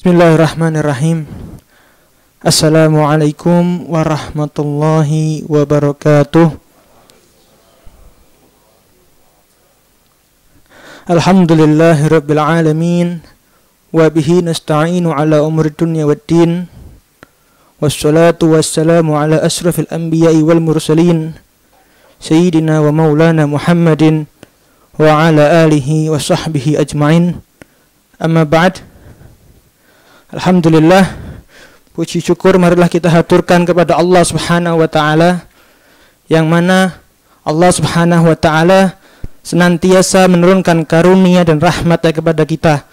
Bismillahirrahmanirrahim. Assalamualaikum warahmatullahi wabarakatuh. Alhamdulillahirabbil alamin wa bihi nasta'inu ala umuri dunya waddin. Wassalatu wassalamu ala asrafil anbiya'i wal mursalin sayyidina wa maulana Muhammadin wa ala alihi wa sahbihi ajma'in. Amma ba'd. Alhamdulillah, puji syukur marilah kita haturkan kepada Allah Subhanahu wa taala, yang mana Allah Subhanahu wa taala senantiasa menurunkan karunia dan rahmat-Nya kepada kita.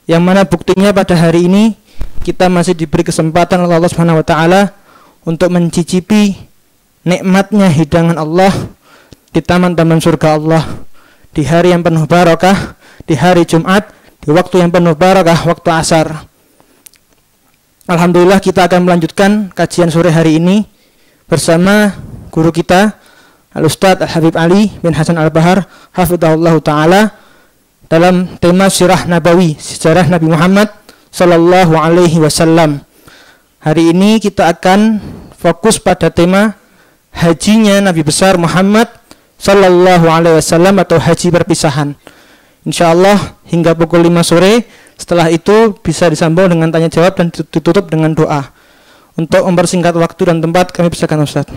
Yang mana buktinya pada hari ini kita masih diberi kesempatan oleh Allah Subhanahu wa taala untuk mencicipi nikmatnya hidangan Allah di taman-taman surga Allah, di hari yang penuh barakah, di hari Jumat, di waktu yang penuh barakah, waktu asar. Alhamdulillah, kita akan melanjutkan kajian sore hari ini bersama guru kita Al-Ustadz Al-Habib Ali bin Hasan Al-Bahar hafidhahullah ta'ala dalam tema Sirah Nabawi, sejarah Nabi Muhammad Sallallahu Alaihi Wasallam. Hari ini kita akan fokus pada tema hajinya Nabi besar Muhammad Sallallahu Alaihi Wasallam atau haji perpisahan. InsyaAllah hingga pukul 5 sore. Setelah itu bisa disambung dengan tanya jawab dan ditutup dengan doa. Untuk mempersingkat waktu dan tempat, kami persilakan Ustaz.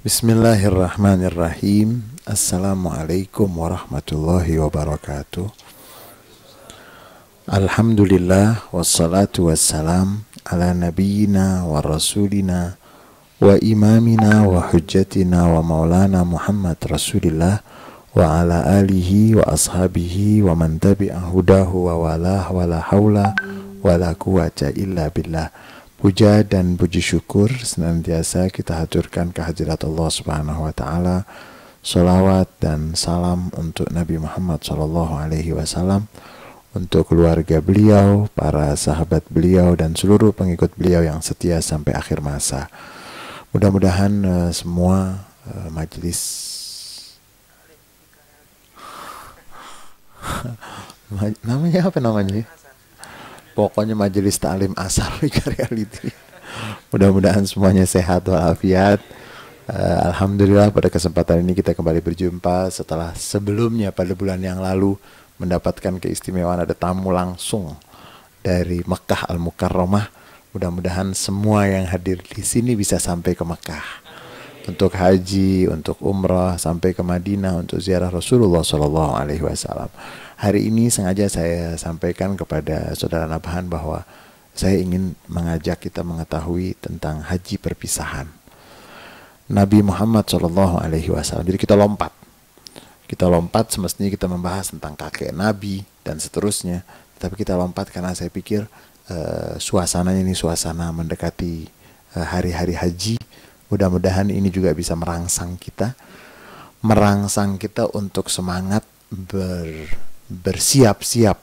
Bismillahirrahmanirrahim. Assalamualaikum warahmatullahi wabarakatuh. Alhamdulillah wassalatu wassalam ala nabiyyina wa rasulina wa imamina wa hujjatina wa maulana Muhammad Rasulillah wa ala alihi wa ashabihi wa man tabi'a hudahu wa walah wa la hawla wa la quwata illa billah. Puja dan puji syukur senantiasa kita haturkan kehadirat Allah Subhanahu wa taala. Salawat dan salam untuk Nabi Muhammad sallallahu alaihi wasallam, untuk keluarga beliau, para sahabat beliau dan seluruh pengikut beliau yang setia sampai akhir masa. Mudah-mudahan semua majelis namanya apa namanya? Pokoknya majelis taklim asal reality. Mudah-mudahan semuanya sehat walafiat. Alhamdulillah, pada kesempatan ini kita kembali berjumpa setelah sebelumnya pada bulan yang lalu mendapatkan keistimewaan ada tamu langsung dari Mekah Al-Mukarramah. Mudah-mudahan semua yang hadir di sini bisa sampai ke Mekah untuk haji, untuk umrah, sampai ke Madinah untuk ziarah Rasulullah Sallallahu Alaihi Wasallam. Hari ini sengaja saya sampaikan kepada saudara Nabahan bahwa saya ingin mengajak kita mengetahui tentang haji perpisahan Nabi Muhammad Sallallahu Alaihi Wasallam. Jadi kita lompat, semestinya kita membahas tentang kakek Nabi dan seterusnya. Tapi kita lompat karena saya pikir suasananya ini suasana mendekati hari-hari haji. Mudah-mudahan ini juga bisa merangsang kita untuk semangat bersiap-siap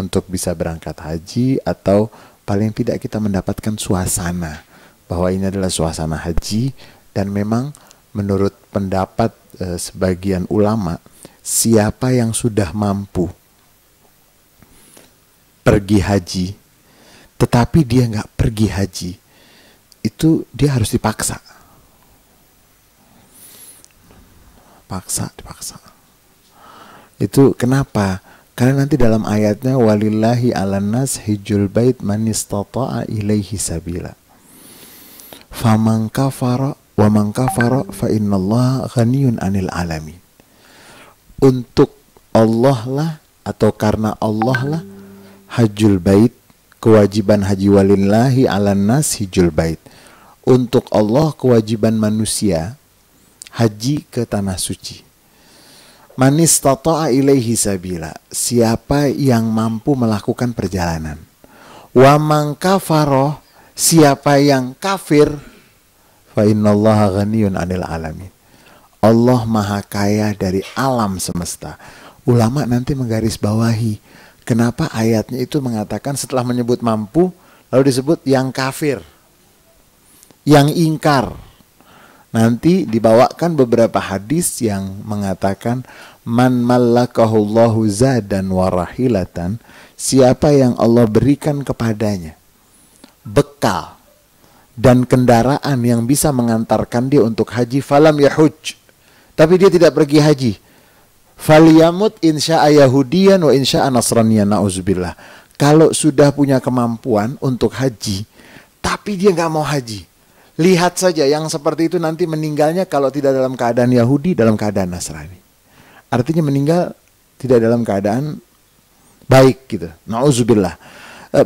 untuk bisa berangkat haji, atau paling tidak kita mendapatkan suasana bahwa ini adalah suasana haji. Dan memang menurut pendapat sebagian ulama, siapa yang sudah mampu pergi haji tetapi dia nggak pergi haji, itu dia harus dipaksa. Dipaksa. Itu kenapa? Karena nanti dalam ayatnya walillahi 'alan nas hijjul bait man istata'a ilaihi sabila. Faman kafara wa man kafara fa innallaha ghaniyun 'anil alamin. Untuk Allah lah, atau karena Allah lah, hajjul bait, kewajiban haji, walillahi 'alan nas hijjul bait. Untuk Allah kewajiban manusia haji ke tanah suci. Man istata'a ilaihi sabila, siapa yang mampu melakukan perjalanan. Wa man kafara, siapa yang kafir, fa innallaha ghaniyun 'anil alamin. Allah maha kaya dari alam semesta. Ulama nanti menggarisbawahi kenapa ayatnya itu mengatakan setelah menyebut mampu lalu disebut yang kafir, yang ingkar. Nanti dibawakan beberapa hadis yang mengatakan Man mallakahullahu zadan wa rahilatan, siapa yang Allah berikan kepadanya bekal dan kendaraan yang bisa mengantarkan dia untuk haji, falam yahuj, tapi dia tidak pergi haji, falyamut insya'a yahudiyan wa insya'a nasraniyan, na'udzubillah. Kalau sudah punya kemampuan untuk haji tapi dia nggak mau haji, lihat saja yang seperti itu nanti meninggalnya kalau tidak dalam keadaan Yahudi, dalam keadaan Nasrani. Artinya meninggal tidak dalam keadaan baik gitu. Na'udzubillah.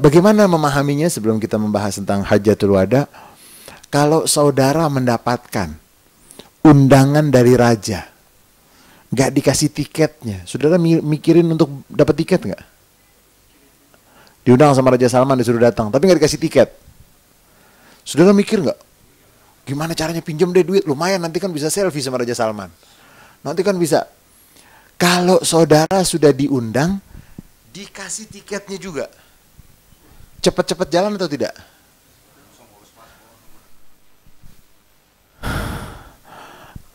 Bagaimana memahaminya sebelum kita membahas tentang Hajjatul Wada? Kalau saudara mendapatkan undangan dari raja, nggak dikasih tiketnya, saudara mikirin untuk dapat tiket nggak? Diundang sama Raja Salman, disuruh datang, tapi nggak dikasih tiket. Saudara mikir nggak? Gimana caranya pinjam deh duit, lumayan nanti kan bisa selfie sama Raja Salman. Nanti kan bisa. Kalau saudara sudah diundang, dikasih tiketnya juga. Cepat-cepat jalan atau tidak?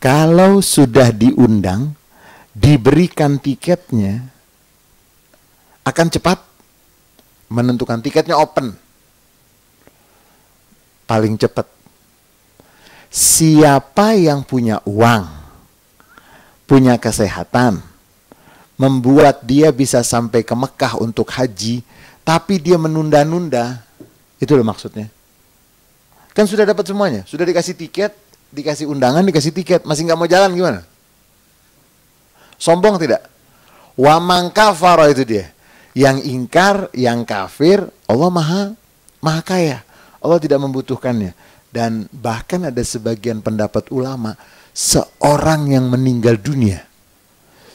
Kalau sudah diundang, diberikan tiketnya, akan cepat menentukan. Tiketnya open. Paling cepat. Siapa yang punya uang, punya kesehatan, membuat dia bisa sampai ke Mekah untuk haji, tapi dia menunda-nunda, itu loh maksudnya. Kan sudah dapat semuanya, sudah dikasih tiket, dikasih undangan, dikasih tiket, masih nggak mau jalan gimana? Sombong tidak? Wa man kafara, itu dia. Yang ingkar, yang kafir, Allah maha kaya. Allah tidak membutuhkannya. Dan bahkan ada sebagian pendapat ulama, seorang yang meninggal dunia,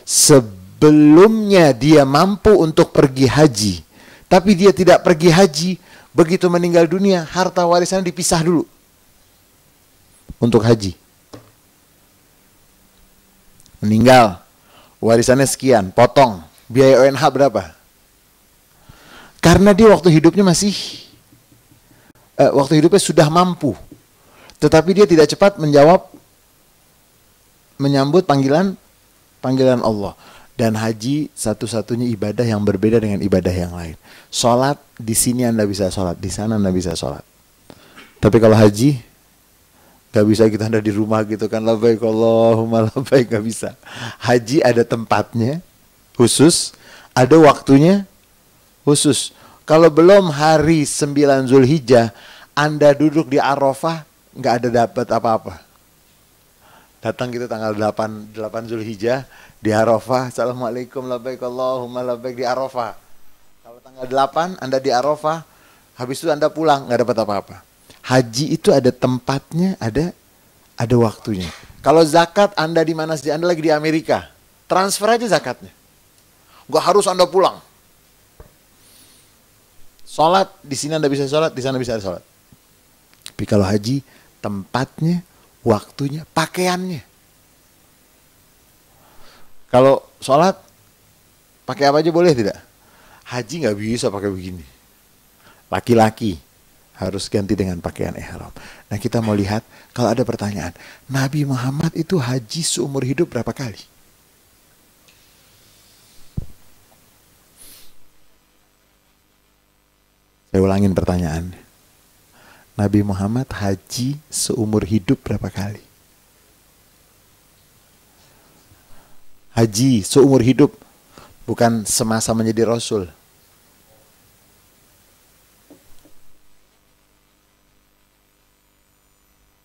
sebelumnya dia mampu untuk pergi haji, tapi dia tidak pergi haji, begitu meninggal dunia, harta warisannya dipisah dulu untuk haji. Meninggal, warisannya sekian, potong, biaya ONH berapa? Karena dia waktu hidupnya sudah mampu, tetapi dia tidak cepat menyambut panggilan Allah. Dan haji satu-satunya ibadah yang berbeda dengan ibadah yang lain. Sholat, di sini Anda bisa sholat, di sana Anda bisa sholat. Tapi kalau haji, gak bisa kita Anda di rumah gitu kan, labbaik Allahumma labbaik, gak bisa. Haji ada tempatnya khusus, ada waktunya khusus. Kalau belum hari 9 Zulhijjah, Anda duduk di Arafah, gak ada dapat apa-apa. Datang gitu tanggal 8 Zulhijjah di Arafah, assalamualaikum labbaik Allahumma labbaik di Arafah. Kalau tanggal 8 Anda di Arafah, habis itu Anda pulang, nggak dapat apa-apa. Haji itu ada tempatnya, ada waktunya. Kalau zakat Anda di mana sih? Anda lagi di Amerika, transfer aja zakatnya. Nggak harus Anda pulang. Sholat di sini Anda bisa sholat, di sana bisa sholat. Tapi kalau haji, tempatnya, waktunya, pakaiannya. Kalau sholat pakai apa aja boleh tidak? Haji nggak bisa pakai begini. Laki-laki harus ganti dengan pakaian ihram. Nah, kita mau lihat, kalau ada pertanyaan, Nabi Muhammad itu haji seumur hidup berapa kali? Saya ulangin pertanyaannya. Nabi Muhammad haji seumur hidup berapa kali? Haji seumur hidup, bukan semasa menjadi Rasul.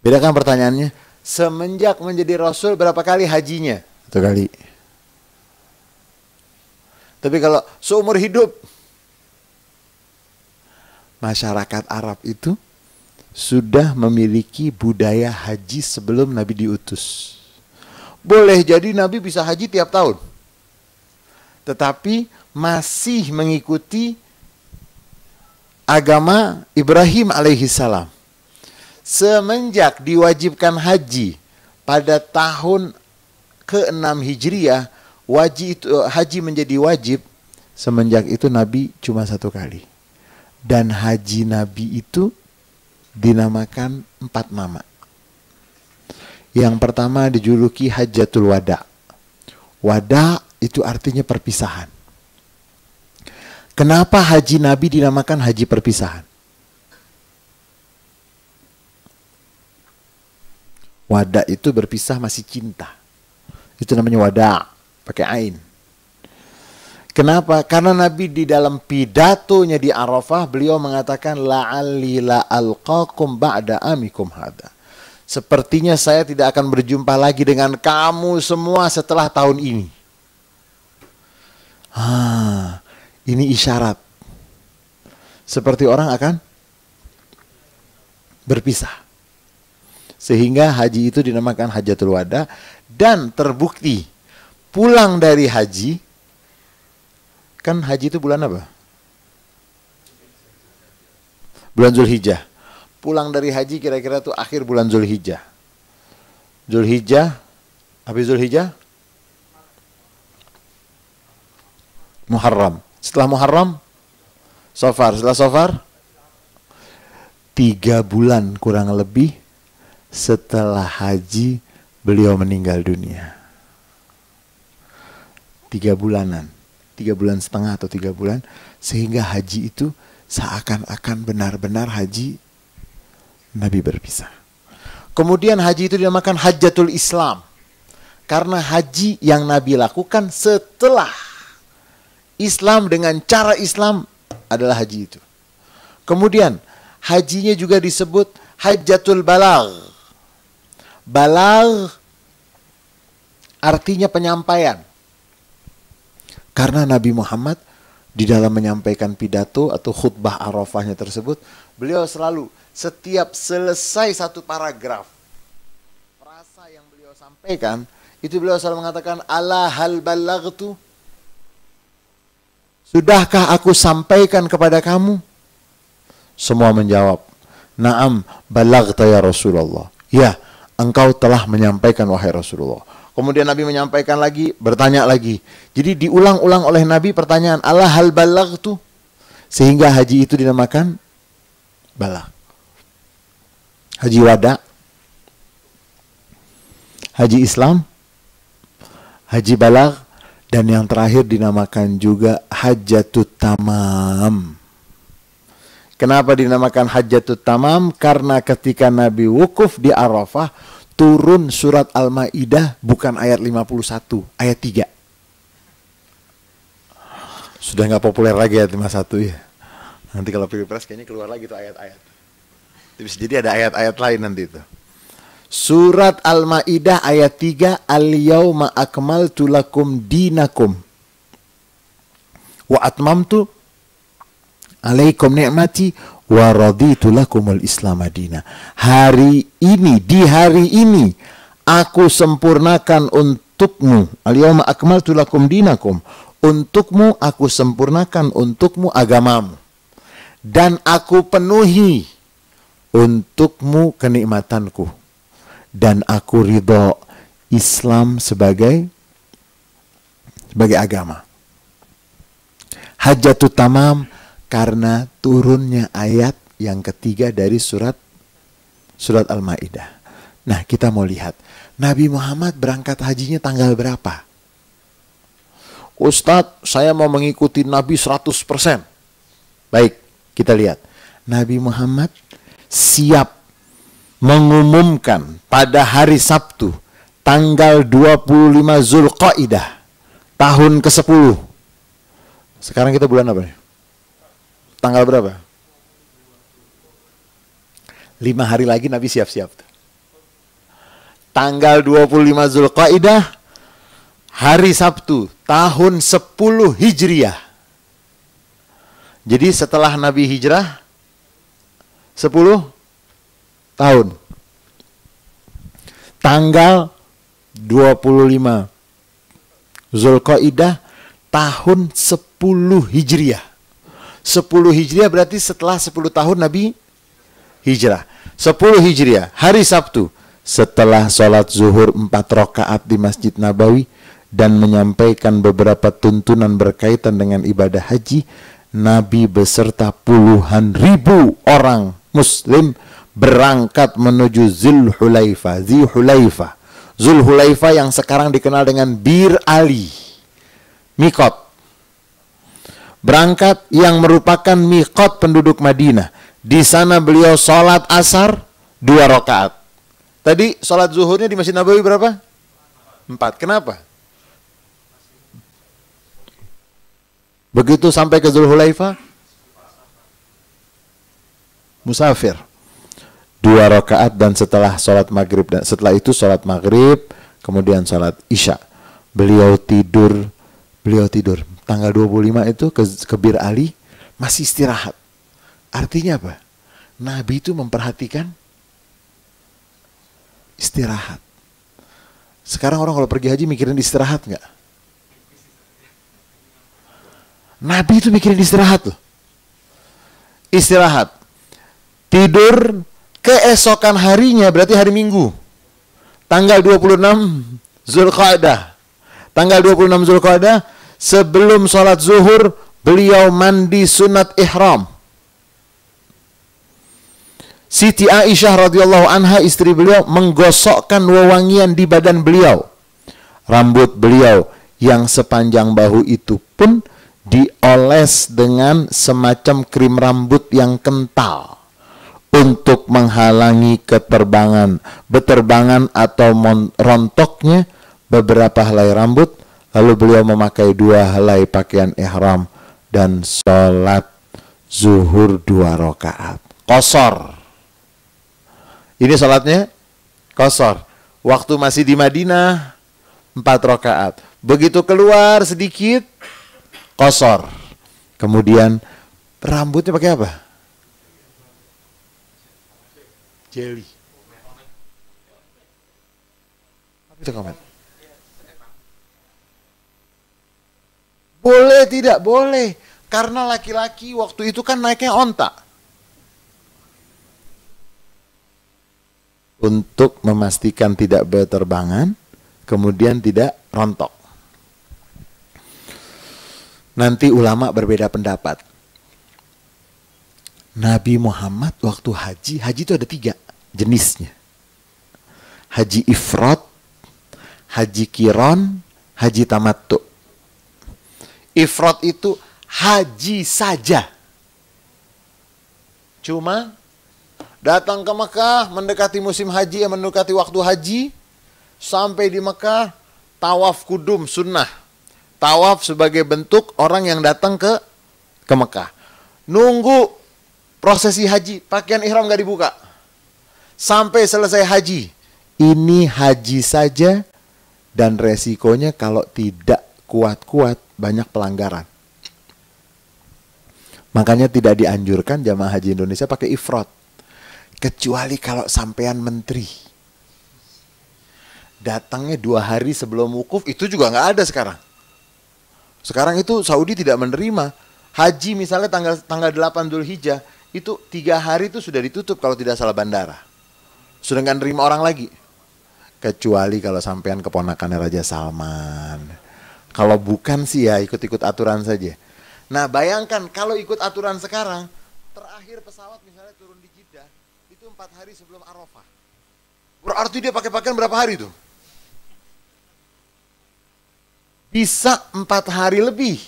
Bedakan pertanyaannya. Semenjak menjadi Rasul berapa kali hajinya? 1 kali. Tapi kalau seumur hidup, masyarakat Arab itu sudah memiliki budaya haji sebelum Nabi diutus. Boleh jadi Nabi bisa haji tiap tahun, tetapi masih mengikuti agama Ibrahim alaihissalam. Semenjak diwajibkan haji pada tahun ke-6 Hijriah, haji menjadi wajib. Semenjak itu Nabi cuma 1 kali. Dan haji Nabi itu dinamakan 4 nama. Yang pertama dijuluki Hajjatul Wada, Wada itu artinya perpisahan. Kenapa haji Nabi dinamakan haji perpisahan? Wada itu berpisah masih cinta. Itu namanya wada, pakai ain. Kenapa? Karena Nabi di dalam pidatonya di Arafah, beliau mengatakan, la'alli la'alqakum ba'da amikum hada. Sepertinya saya tidak akan berjumpa lagi dengan kamu semua setelah tahun ini. Ini isyarat. Seperti orang akan berpisah. Sehingga haji itu dinamakan hajatul wada. Dan terbukti pulang dari haji, kan haji itu bulan apa? Bulan Zulhijjah. Pulang dari haji kira-kira tuh akhir bulan Zulhijjah. Zulhijjah, habis Zulhijjah? Muharram. Setelah Muharram? Safar. Setelah Safar? 3 bulan kurang lebih setelah haji beliau meninggal dunia. 3 bulanan. 3 bulan setengah atau 3 bulan. Sehingga haji itu seakan-akan benar-benar haji Nabi berpisah. Kemudian haji itu dinamakan hajatul Islam. Karena haji yang Nabi lakukan setelah Islam dengan cara Islam adalah haji itu. Kemudian hajinya juga disebut hajatul balagh. Balagh artinya penyampaian. Karena Nabi Muhammad di dalam menyampaikan pidato atau khutbah Arafahnya tersebut, beliau selalu setiap selesai satu paragraf, frasa yang beliau sampaikan, itu beliau selalu mengatakan, ala hal balaghtu? Sudahkah aku sampaikan kepada kamu? Semua menjawab, na'am balaghta ya Rasulullah. Ya, engkau telah menyampaikan wahai Rasulullah. Kemudian Nabi menyampaikan lagi, bertanya lagi. Jadi diulang-ulang oleh Nabi pertanyaan, ala hal balaghtu? Sehingga haji itu dinamakan balagh. Haji wada, haji Islam, haji balagh, dan yang terakhir dinamakan juga hajjatut tamam. Kenapa dinamakan hajjatut tamam? Karena ketika Nabi wukuf di Arafah, turun surat Al-Maidah bukan ayat 51, ayat 3. Sudah nggak populer lagi ayat 51 ya. Nanti kalau pilpres kayaknya keluar lagi tuh ayat-ayat. Jadi ada ayat-ayat lain nanti itu. Surat Al-Maidah ayat 3, al-yauma akmaltu lakum dinakum wa atmamtu alaikum ni'mati wa raditu lakumul Islam madina. Hari ini, di hari ini aku sempurnakan untukmu, al-yauma akmaltu lakum dinakum, untukmu aku sempurnakan untukmu agamamu, dan aku penuhi untukmu kenikmatanku, dan aku ridho Islam sebagai agama. Hajjatut tamam karena turunnya ayat yang ketiga dari surat Al-Maidah. Nah, kita mau lihat Nabi Muhammad berangkat hajinya tanggal berapa? Ustadz, saya mau mengikuti Nabi 100%. Baik, kita lihat. Nabi Muhammad siap mengumumkan pada hari Sabtu tanggal 25 Zulqaidah tahun ke-10. Sekarang kita bulan apa nih? Tanggal berapa? 5 hari lagi Nabi siap-siap. Tanggal 25 Zulqaidah, hari Sabtu tahun 10 Hijriah. Jadi setelah Nabi hijrah 10 tahun. Tanggal 25 Zulqaidah tahun 10 Hijriah. 10 Hijriah berarti setelah 10 tahun Nabi hijrah. 10 Hijriah, hari Sabtu, setelah sholat zuhur 4 rakaat di Masjid Nabawi dan menyampaikan beberapa tuntunan berkaitan dengan ibadah haji, Nabi beserta puluhan ribu orang Muslim berangkat menuju Zulhulaifah. Zulhulaifa yang sekarang dikenal dengan Bir Ali. Mikot. Berangkat yang merupakan mikot penduduk Madinah. Di sana beliau sholat asar 2 rakaat. Tadi sholat zuhurnya di Masjid Nabawi berapa? 4. Kenapa? Begitu sampai ke Zulhulaifa, musafir 2 rakaat, dan setelah sholat maghrib, dan setelah itu sholat maghrib, kemudian sholat isya. Beliau tidur tanggal 25 itu ke Bir Ali, masih istirahat. Artinya apa? Nabi itu memperhatikan istirahat. Sekarang orang kalau pergi haji mikirin istirahat nggak? Nabi itu mikirin istirahat loh. Istirahat. Tidur keesokan harinya, berarti hari Minggu. Tanggal 26 Zulqa'dah. Tanggal 26 Zulqa'dah, sebelum sholat zuhur, beliau mandi sunat ihram. Siti Aisyah radhiyallahu anha, istri beliau, menggosokkan wewangian di badan beliau. Rambut beliau yang sepanjang bahu itu pun dioles dengan semacam krim rambut yang kental untuk menghalangi beterbangan atau rontoknya beberapa helai rambut. Lalu beliau memakai 2 helai pakaian ihram dan sholat zuhur 2 rakaat. Qasar. Ini sholatnya qasar. Waktu masih di Madinah 4 rakaat. Begitu keluar sedikit, qasar. Kemudian rambutnya pakai apa? Jelly. Apa itu komen? Boleh tidak? Boleh. Karena laki-laki waktu itu kan naiknya onta. Untuk memastikan tidak berterbangan, kemudian tidak rontok. Nanti ulama berbeda pendapat. Nabi Muhammad waktu haji itu ada 3 jenisnya. Haji ifrad, haji kiron, haji tamattu. Ifrad itu haji saja. Cuma datang ke Mekah, mendekati musim haji, mendekati waktu haji, sampai di Mekah, tawaf kudum sunnah. Tawaf sebagai bentuk orang yang datang ke Mekah. Nunggu prosesi haji, pakaian ihram gak dibuka. Sampai selesai haji. Ini haji saja, dan resikonya kalau tidak kuat-kuat, banyak pelanggaran. Makanya tidak dianjurkan jamaah haji Indonesia pakai ifrad. Kecuali kalau sampean menteri. Datangnya 2 hari sebelum wukuf, itu juga nggak ada sekarang. Sekarang itu Saudi tidak menerima. Haji misalnya tanggal 8 Dzulhijjah, itu 3 hari itu sudah ditutup kalau tidak salah bandara. Sudah nggak nerima orang lagi. Kecuali kalau sampean keponakannya Raja Salman. Kalau bukan sih ya ikut-ikut aturan saja. Nah bayangkan kalau ikut aturan sekarang, terakhir pesawat misalnya turun di Jeddah, itu 4 hari sebelum Arafah. Berarti dia pakai pakaian berapa hari tuh? Bisa 4 hari lebih.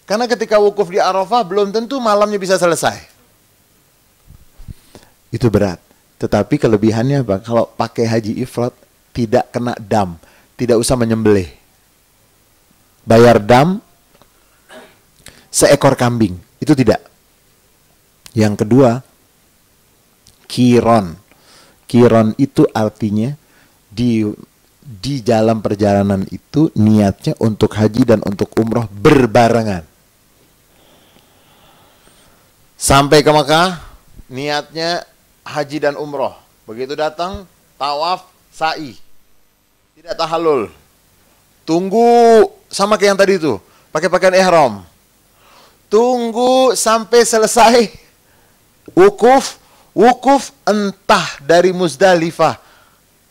Karena ketika wukuf di Arafah belum tentu malamnya bisa selesai. Itu berat. Tetapi kelebihannya apa? Kalau pakai haji ifrad tidak kena dam, tidak usah menyembelih. Bayar dam seekor kambing, itu tidak. Yang kedua, kiron. Kiron itu artinya di dalam perjalanan itu niatnya untuk haji dan untuk umroh berbarengan. Sampai ke Mekah, niatnya haji dan umroh. Begitu datang, tawaf, sa'i. Tidak tahallul. Tunggu sama kayak yang tadi itu, pakai pakaian ihram. Tunggu sampai selesai wukuf entah dari Muzdalifah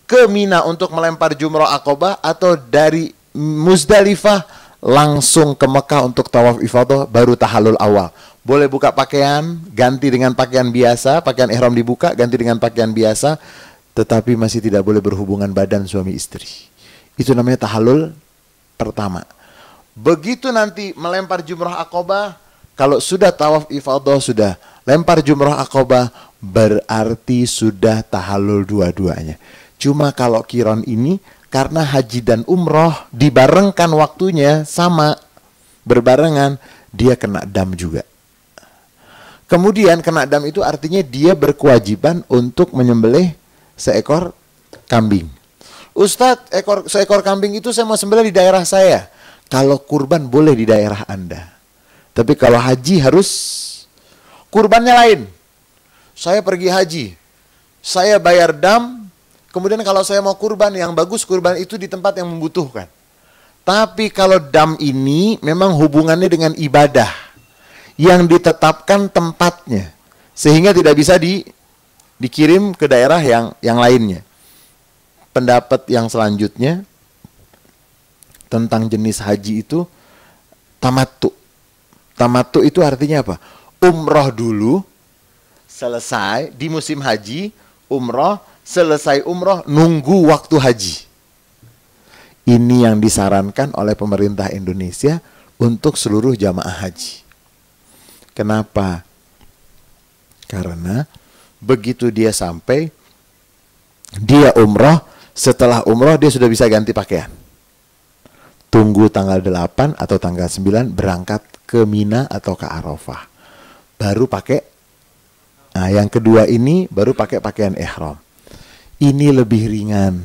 ke Mina untuk melempar jumrah Aqabah, atau dari Muzdalifah langsung ke Mekah untuk tawaf ifadah, baru tahallul awal. Boleh buka pakaian, ganti dengan pakaian biasa, pakaian ihram dibuka, ganti dengan pakaian biasa. tetapi masih tidak boleh berhubungan badan suami istri. Itu namanya tahallul pertama. Begitu nanti melempar jumrah akobah, kalau sudah tawaf ifadah, sudah lempar jumrah akobah, berarti sudah tahallul dua-duanya. Cuma kalau qiron ini, karena haji dan umroh dibarengkan waktunya sama, berbarengan, dia kena dam juga. Kemudian kena dam itu artinya dia berkewajiban untuk menyembelih seekor kambing. Ustadz, seekor kambing itu saya mau sembelih di daerah saya. Kalau kurban boleh di daerah Anda. Tapi kalau haji harus kurbannya lain. Saya pergi haji, saya bayar dam, kemudian kalau saya mau kurban, yang bagus kurban itu di tempat yang membutuhkan. Tapi kalau dam ini memang hubungannya dengan ibadah yang ditetapkan tempatnya, sehingga tidak bisa dikirim ke daerah yang lainnya. Pendapat yang selanjutnya tentang jenis haji itu tamattu. Tamattu itu artinya apa? Umroh dulu, selesai di musim haji, umroh, selesai umroh, nunggu waktu haji. Ini yang disarankan oleh pemerintah Indonesia untuk seluruh jamaah haji. Kenapa? Karena begitu dia sampai, dia umroh, setelah umroh dia sudah bisa ganti pakaian. Tunggu tanggal 8 atau tanggal 9 berangkat ke Mina atau ke Arafah. Baru pakai, nah yang kedua ini baru pakai pakaian ihram. Ini lebih ringan.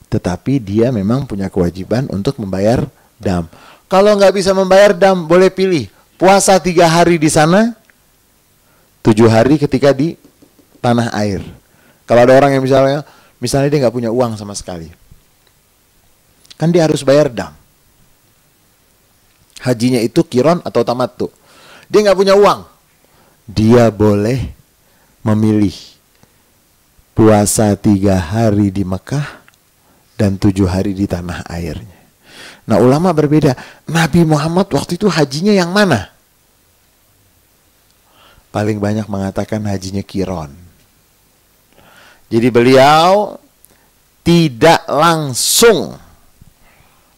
Tetapi dia memang punya kewajiban untuk membayar dam. Kalau nggak bisa membayar dam, boleh pilih. Puasa 3 hari di sana, 7 hari ketika di tanah air. Kalau ada orang yang misalnya dia nggak punya uang sama sekali. Kan dia harus bayar dam. Hajinya itu qiron atau tamattu. Dia nggak punya uang. Dia boleh memilih puasa 3 hari di Mekah dan 7 hari di tanah airnya. Nah, ulama berbeda. Nabi Muhammad waktu itu hajinya yang mana? Paling banyak mengatakan hajinya qiron. Jadi beliau tidak langsung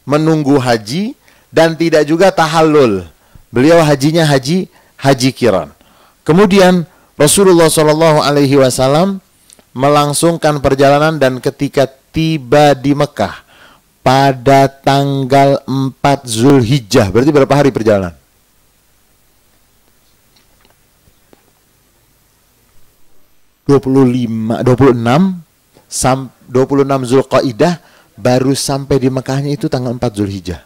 menunggu haji dan tidak juga tahallul. Beliau hajinya haji qiron. Kemudian Rasulullah SAW melangsungkan perjalanan dan ketika tiba di Mekah pada tanggal 4 Zulhijjah, berarti berapa hari perjalanan? (26) 26 Zulqaidah, baru sampai di Mekahnya itu tanggal 4 Zulhijjah.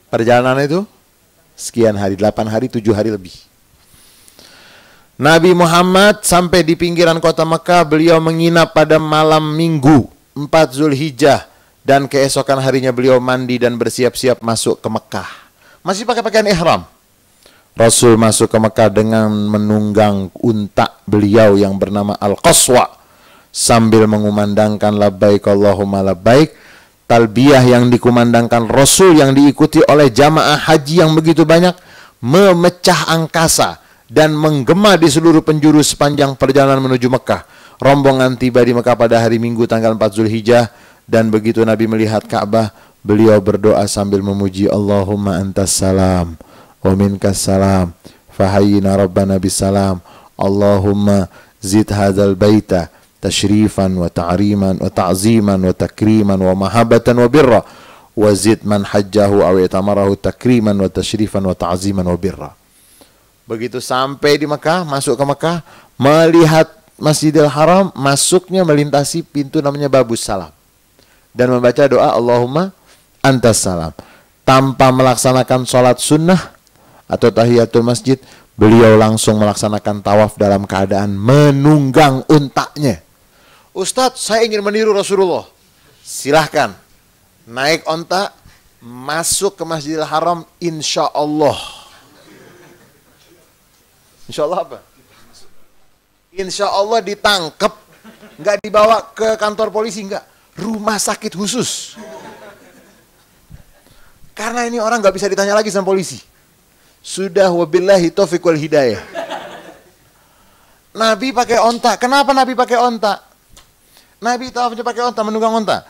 Perjalanan itu sekian hari, 8 hari, 7 hari lebih. Nabi Muhammad sampai di pinggiran kota Mekah, beliau menginap pada malam Minggu 4 Zulhijjah dan keesokan harinya beliau mandi dan bersiap-siap masuk ke Mekah. Masih pakai pakaian ihram. Rasul masuk ke Mekah dengan menunggang unta beliau yang bernama Al-Qaswa sambil mengumandangkan labbaik Allahumma labbaik. Talbiyah yang dikumandangkan Rasul yang diikuti oleh jamaah haji yang begitu banyak memecah angkasa dan menggema di seluruh penjuru sepanjang perjalanan menuju Mekah. Rombongan tiba di Mekah pada hari Minggu tanggal 4 Zulhijjah dan begitu Nabi melihat Ka'bah, beliau berdoa sambil memuji Allahumma antas salam wa minkas salam fahayyina rabbana bisalam Allahumma zid hadzal baita tashrifan wa ta'riman wa ta'ziman wa takriman wa mahabbatan wa birra wa zid man hajjahu aw itamarahu takriman wa tashrifan wa ta'ziman wa birra. Begitu sampai di Mekah, masuk ke Mekah, melihat Masjidil Haram, masuknya melintasi pintu namanya Babus Salam dan membaca doa Allahumma antas salam. Tanpa melaksanakan sholat sunnah atau tahiyatul masjid, beliau langsung melaksanakan tawaf dalam keadaan menunggang untanya. Ustadz, saya ingin meniru Rasulullah. Silahkan naik onta, masuk ke Masjidil Haram, insya Allah. Insya Allah apa? Insya Allah ditangkap, nggak dibawa ke kantor polisi, nggak, rumah sakit khusus. Karena ini orang nggak bisa ditanya lagi sama polisi. Sudah wabillahi taufiq wal hidayah. Nabi pakai onta. Kenapa Nabi pakai onta? Nabi tawafnya pakai onta, menunggang onta.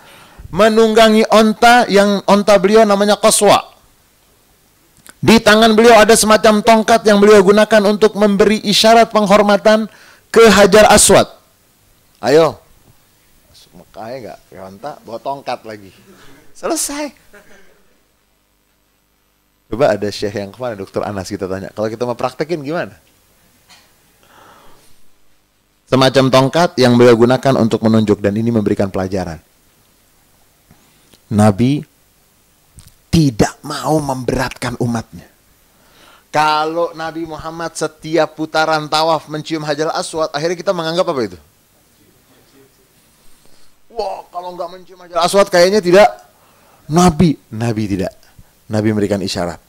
Menunggangi onta, yang onta beliau namanya qaswa. Di tangan beliau ada semacam tongkat yang beliau gunakan untuk memberi isyarat penghormatan ke Hajar Aswad. Ayo. Makanya enggak pakai onta, bawa tongkat lagi. Selesai. Coba ada syekh yang kemarin, Dr. Anas, kita tanya, kalau kita mau praktekin gimana? Semacam tongkat yang beliau gunakan untuk menunjuk, dan ini memberikan pelajaran. Nabi tidak mau memberatkan umatnya. Kalau Nabi Muhammad setiap putaran tawaf mencium Hajar Aswad, akhirnya kita menganggap apa itu? Wah, kalau nggak mencium Hajar Aswad kayaknya tidak Nabi. Nabi tidak. Nabi memberikan isyarat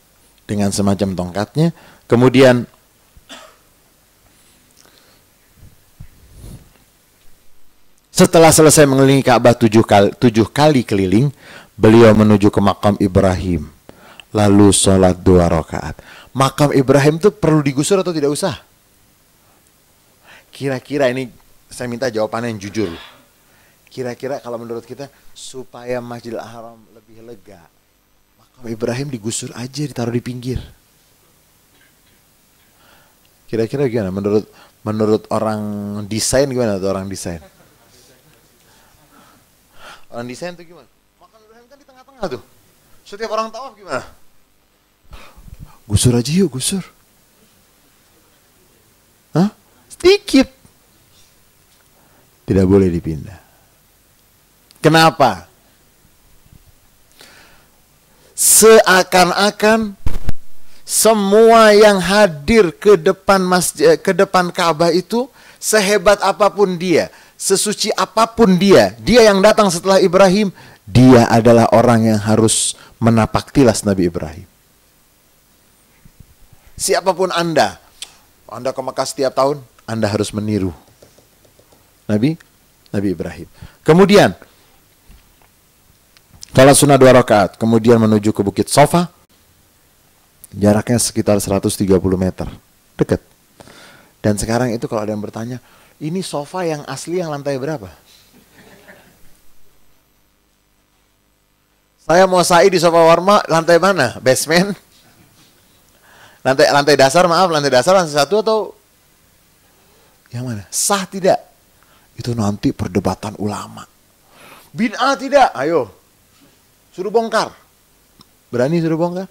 dengan semacam tongkatnya. Kemudian setelah selesai mengelilingi Ka'bah 7 kali keliling, beliau menuju ke makam Ibrahim. Lalu sholat 2 rakaat. Makam Ibrahim itu perlu digusur atau tidak usah? Kira-kira ini saya minta jawabannya yang jujur. Kira-kira kalau menurut kita, supaya Masjidil Haram lebih lega, makam Ibrahim digusur aja, ditaruh di pinggir. Kira-kira gimana? Menurut orang desain gimana tuh orang desain? Orang desain tuh gimana? Makam Ibrahim kan di tengah-tengah tuh. Setiap orang tawaf gimana? Gusur aja yuk, gusur. Hah? Sedikit. Tidak boleh dipindah. Kenapa? Seakan-akan semua yang hadir ke depan masjid, ke depan Ka'bah itu, sehebat apapun dia, sesuci apapun dia yang datang setelah Ibrahim, dia adalah orang yang harus menapak tilas Nabi Ibrahim. Siapapun Anda ke Mekah setiap tahun, Anda harus meniru Nabi Ibrahim. Kemudian salat sunnah 2 rakaat, kemudian menuju ke Bukit Sofa, jaraknya sekitar 130 meter, dekat. Dan sekarang itu kalau ada yang bertanya, ini sofa yang asli yang lantai berapa? Saya mau sa'i di sofa warma, lantai mana? Basement? Lantai dasar, maaf, lantai dasar, lantai 1 atau yang mana? Sah tidak? Itu nanti perdebatan ulama. Bid'ah tidak? Ayo, suruh bongkar. Berani suruh bongkar?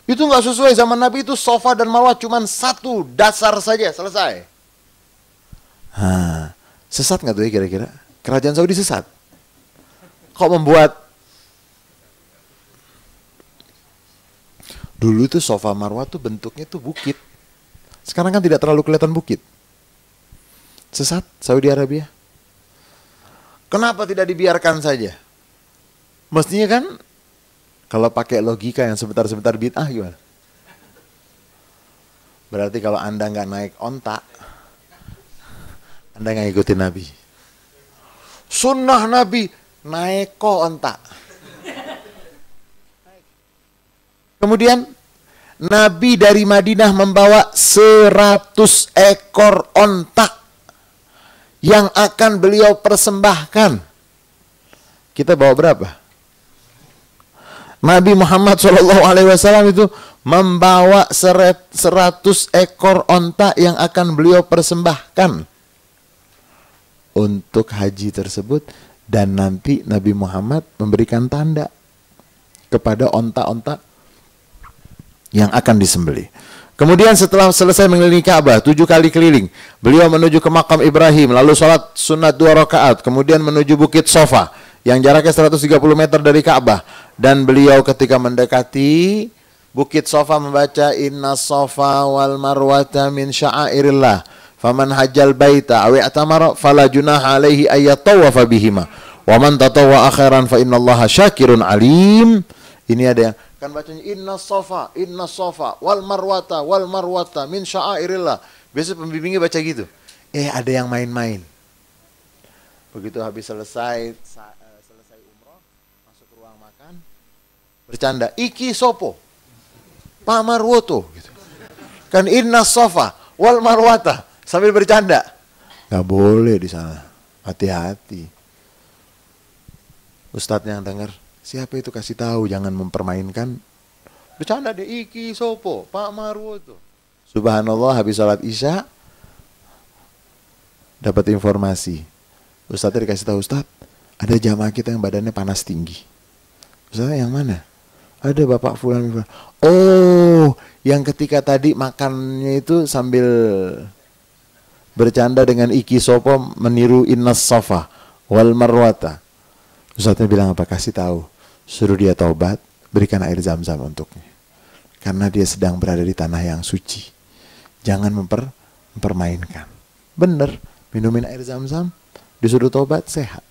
Itu nggak sesuai, zaman Nabi itu sofa dan marwah cuma 1 dasar saja, selesai. Sesat nggak tuh ya kira-kira? Kerajaan Saudi sesat? Kok membuat dulu tuh sofa marwah tuh bentuknya tuh bukit. Sekarang kan tidak terlalu kelihatan bukit. Sesat Saudi Arabia. Kenapa tidak dibiarkan saja? Mestinya kan kalau pakai logika yang sebentar-sebentar bid'ah gimana? Berarti kalau Anda nggak naik onta, Anda nggak ikutin Nabi. Sunnah Nabi, naik kok onta. Kemudian Nabi dari Madinah membawa 100 ekor onta yang akan beliau persembahkan. Kita bawa berapa? Nabi Muhammad SAW itu membawa 100 ekor onta yang akan beliau persembahkan untuk haji tersebut, dan nanti Nabi Muhammad memberikan tanda kepada onta-onta yang akan disembelih. Kemudian setelah selesai mengelilingi Ka'bah 7 kali keliling, beliau menuju ke makam Ibrahim, lalu sholat sunat 2 rakaat, kemudian menuju Bukit Sofa yang jaraknya 130 meter dari Ka'bah, dan beliau ketika mendekati Bukit Sofa membaca Inna Sofa wal Marwata min sya'airillah faman hajjal baita aw i'tamara fala junaha alaihi ayyatawafa bihima wa man tatawwa akhiran fa innallaha syakirun alim. Ini ada yang kan bacanya Inna Sofa wal Marwata min sya'airillah. Biasa pembimbingnya baca gitu. Ada yang main-main. Begitu habis selesai umroh, masuk ke ruang makan, bercanda, iki sopo Pak Marwoto gitu. Kan Inna Sofa wal marwata, sambil bercanda. Nggak boleh di sana. Hati-hati. Ustadz yang dengar, siapa itu kasih tahu jangan mempermainkan. Bercanda deh, iki sopo, Pak Marwo tuh. Subhanallah, habis sholat Isya dapat informasi. Ustadz dikasih tahu, Ustadz, ada jamaah kita yang badannya panas tinggi. Ustadz, yang mana? Ada Bapak Fulan. Oh, yang ketika tadi makannya itu sambil bercanda dengan iki sopo meniru innas safa wal marwata. Ustadznya bilang apa? Kasih tahu, suruh dia taubat, berikan air zam-zam untuknya. Karena dia sedang berada di tanah yang suci. Jangan mempermainkan. Bener, minumin air zam-zam, disuruh taubat, sehat.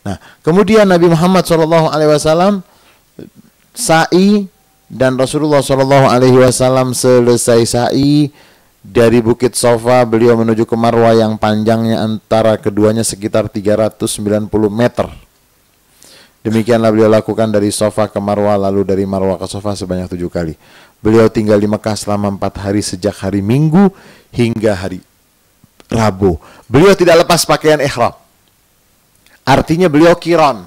Nah, kemudian Nabi Muhammad SAW sa'i, dan Rasulullah SAW selesai sa'i dari Bukit Sofa, beliau menuju ke Marwah yang panjangnya antara keduanya sekitar 390 meter. Demikianlah beliau lakukan dari Sofa ke Marwah, lalu dari Marwah ke Sofa sebanyak 7 kali. Beliau tinggal di Mekah selama 4 hari sejak hari Minggu hingga hari Rabu. Beliau tidak lepas pakaian ihram. Artinya beliau qiran.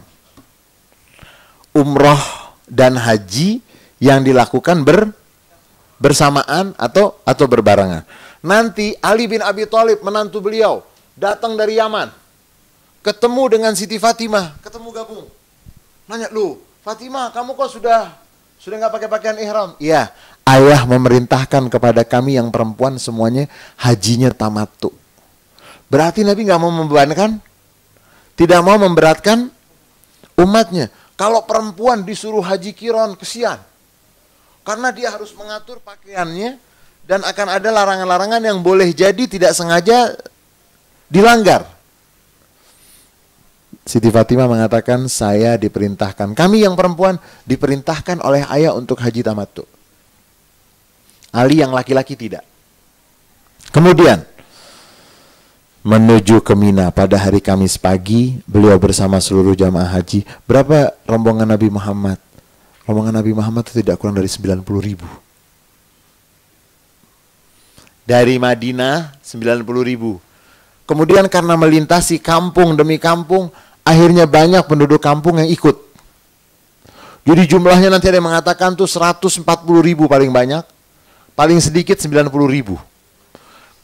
Umroh dan haji yang dilakukan bersamaan atau berbarengan. Nanti Ali bin Abi Thalib, menantu beliau, datang dari Yaman, ketemu dengan Siti Fatimah, ketemu gabung. Nanya, lu Fatimah, kamu kok sudah nggak pakai pakaian ihram? Iya, ayah memerintahkan kepada kami yang perempuan semuanya hajinya tamattu. Berarti Nabi nggak mau membebankan, tidak mau memberatkan umatnya. Kalau perempuan disuruh haji qiran, kesian. Karena dia harus mengatur pakaiannya dan akan ada larangan-larangan yang boleh jadi tidak sengaja dilanggar. Siti Fatimah mengatakan, saya diperintahkan, kami yang perempuan diperintahkan oleh ayah untuk haji tamattu. Ali yang laki-laki tidak. Kemudian menuju ke Mina pada hari Kamis pagi, beliau bersama seluruh jamaah haji. Berapa rombongan Nabi Muhammad? Rombongan Nabi Muhammad itu tidak kurang dari 90.000. Dari Madinah 90.000. Kemudian karena melintasi kampung demi kampung, akhirnya banyak penduduk kampung yang ikut. Jadi jumlahnya nanti ada yang mengatakan tuh 140.000 paling banyak, paling sedikit 90.000.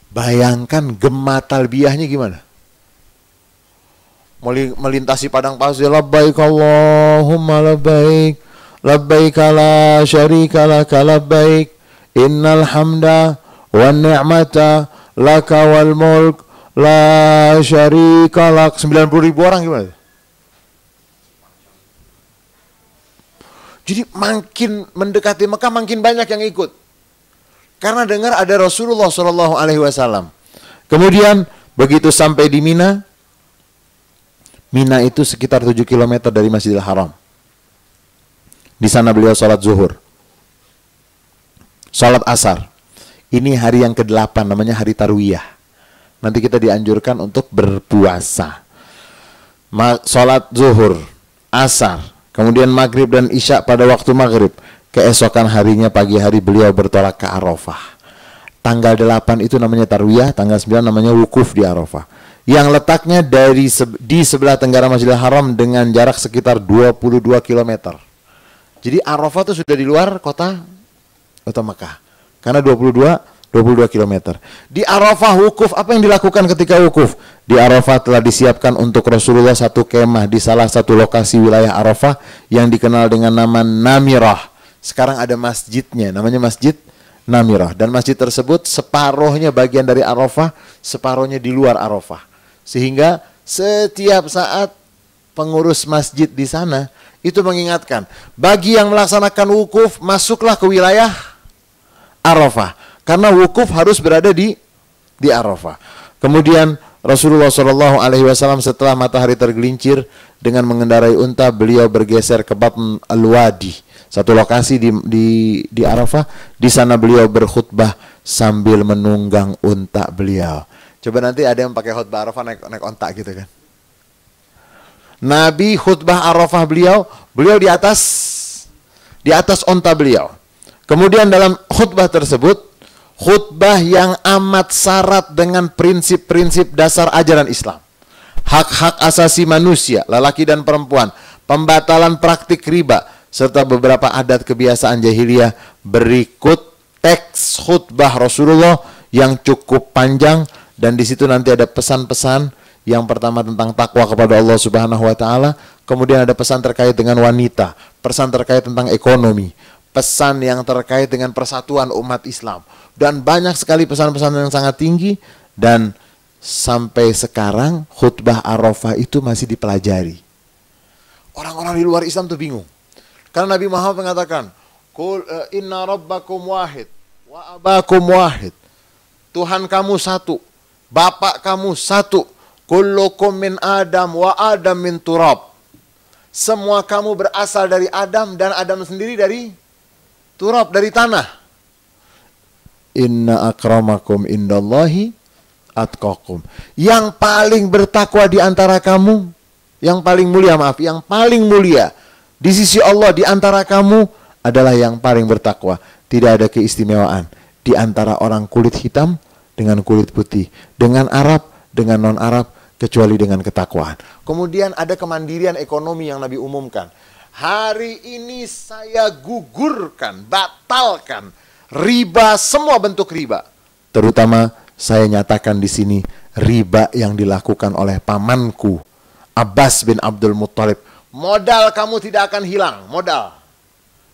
Bayangkan gema talbiyahnya gimana? Melintasi padang pasir, labbaik Allahumma labbaik, labbaik la syarika laka labbaik, innal hamda wan ni'mata laka wal mulk la syarika lak. 90.000 orang gimana? Jadi makin mendekati Mekah makin banyak yang ikut. Karena dengar ada Rasulullah SAW. Kemudian begitu sampai di Mina, Mina itu sekitar 7 km dari Masjidil Haram. Di sana beliau sholat zuhur, sholat asar. Ini hari yang ke-8, namanya hari Tarwiyah. Nanti kita dianjurkan untuk berpuasa. Sholat zuhur, asar, kemudian maghrib dan isya pada waktu maghrib. Keesokan harinya pagi hari beliau bertolak ke Arafah. Tanggal 8 itu namanya Tarwiyah, tanggal 9 namanya wukuf di Arafah. Yang letaknya di sebelah tenggara Masjidil Haram dengan jarak sekitar 22 km. Jadi Arafah itu sudah di luar kota Mekah. Karena 22 km. Di Arafah wukuf, apa yang dilakukan ketika wukuf? Di Arafah telah disiapkan untuk Rasulullah satu kemah di salah satu lokasi wilayah Arafah yang dikenal dengan nama Namirah. Sekarang ada masjidnya, namanya Masjid Namirah. Dan masjid tersebut separuhnya bagian dari Arafah, separuhnya di luar Arafah. Sehingga setiap saat pengurus masjid di sana itu mengingatkan, bagi yang melaksanakan wukuf, masuklah ke wilayah Arafah. Karena wukuf harus berada di Arafah. Kemudian Rasulullah SAW setelah matahari tergelincir dengan mengendarai unta, beliau bergeser ke Batn al-Wadi, satu lokasi di Arafah. Di sana beliau berkhutbah sambil menunggang unta beliau. Coba nanti ada yang pakai khutbah Arafah naik unta gitu kan. Nabi khutbah Arafah beliau di atas unta beliau. Kemudian dalam khutbah tersebut, khutbah yang amat syarat dengan prinsip-prinsip dasar ajaran Islam. Hak-hak asasi manusia, lelaki dan perempuan, pembatalan praktik riba, serta beberapa adat kebiasaan jahiliyah. Berikut teks khutbah Rasulullah yang cukup panjang, dan di situ nanti ada pesan-pesan. Yang pertama tentang takwa kepada Allah Subhanahu wa taala, kemudian ada pesan terkait dengan wanita, pesan terkait tentang ekonomi, pesan yang terkait dengan persatuan umat Islam, dan banyak sekali pesan-pesan yang sangat tinggi. Dan sampai sekarang khutbah Arafah itu masih dipelajari. Orang-orang di luar Islam tuh bingung. Karena Nabi Muhammad mengatakan, "Qul inna rabbakum wahid wa abakum wahid." Tuhan kamu satu, bapak kamu satu. Kullukum min Adam wa Adam min turab. Semua kamu berasal dari Adam, dan Adam sendiri dari turab, dari tanah. Inna akramakum indallahi atqakum. Yang paling bertakwa di antara kamu, yang paling mulia, yang paling mulia di sisi Allah di antara kamu adalah yang paling bertakwa. Tidak ada keistimewaan di antara orang kulit hitam dengan kulit putih, dengan Arab dengan non-Arab, kecuali dengan ketakwaan. Kemudian ada kemandirian ekonomi yang Nabi umumkan. Hari ini saya gugurkan, batalkan riba, semua bentuk riba. Terutama saya nyatakan di sini riba yang dilakukan oleh pamanku Abbas bin Abdul Muttalib. Modal kamu tidak akan hilang, modal.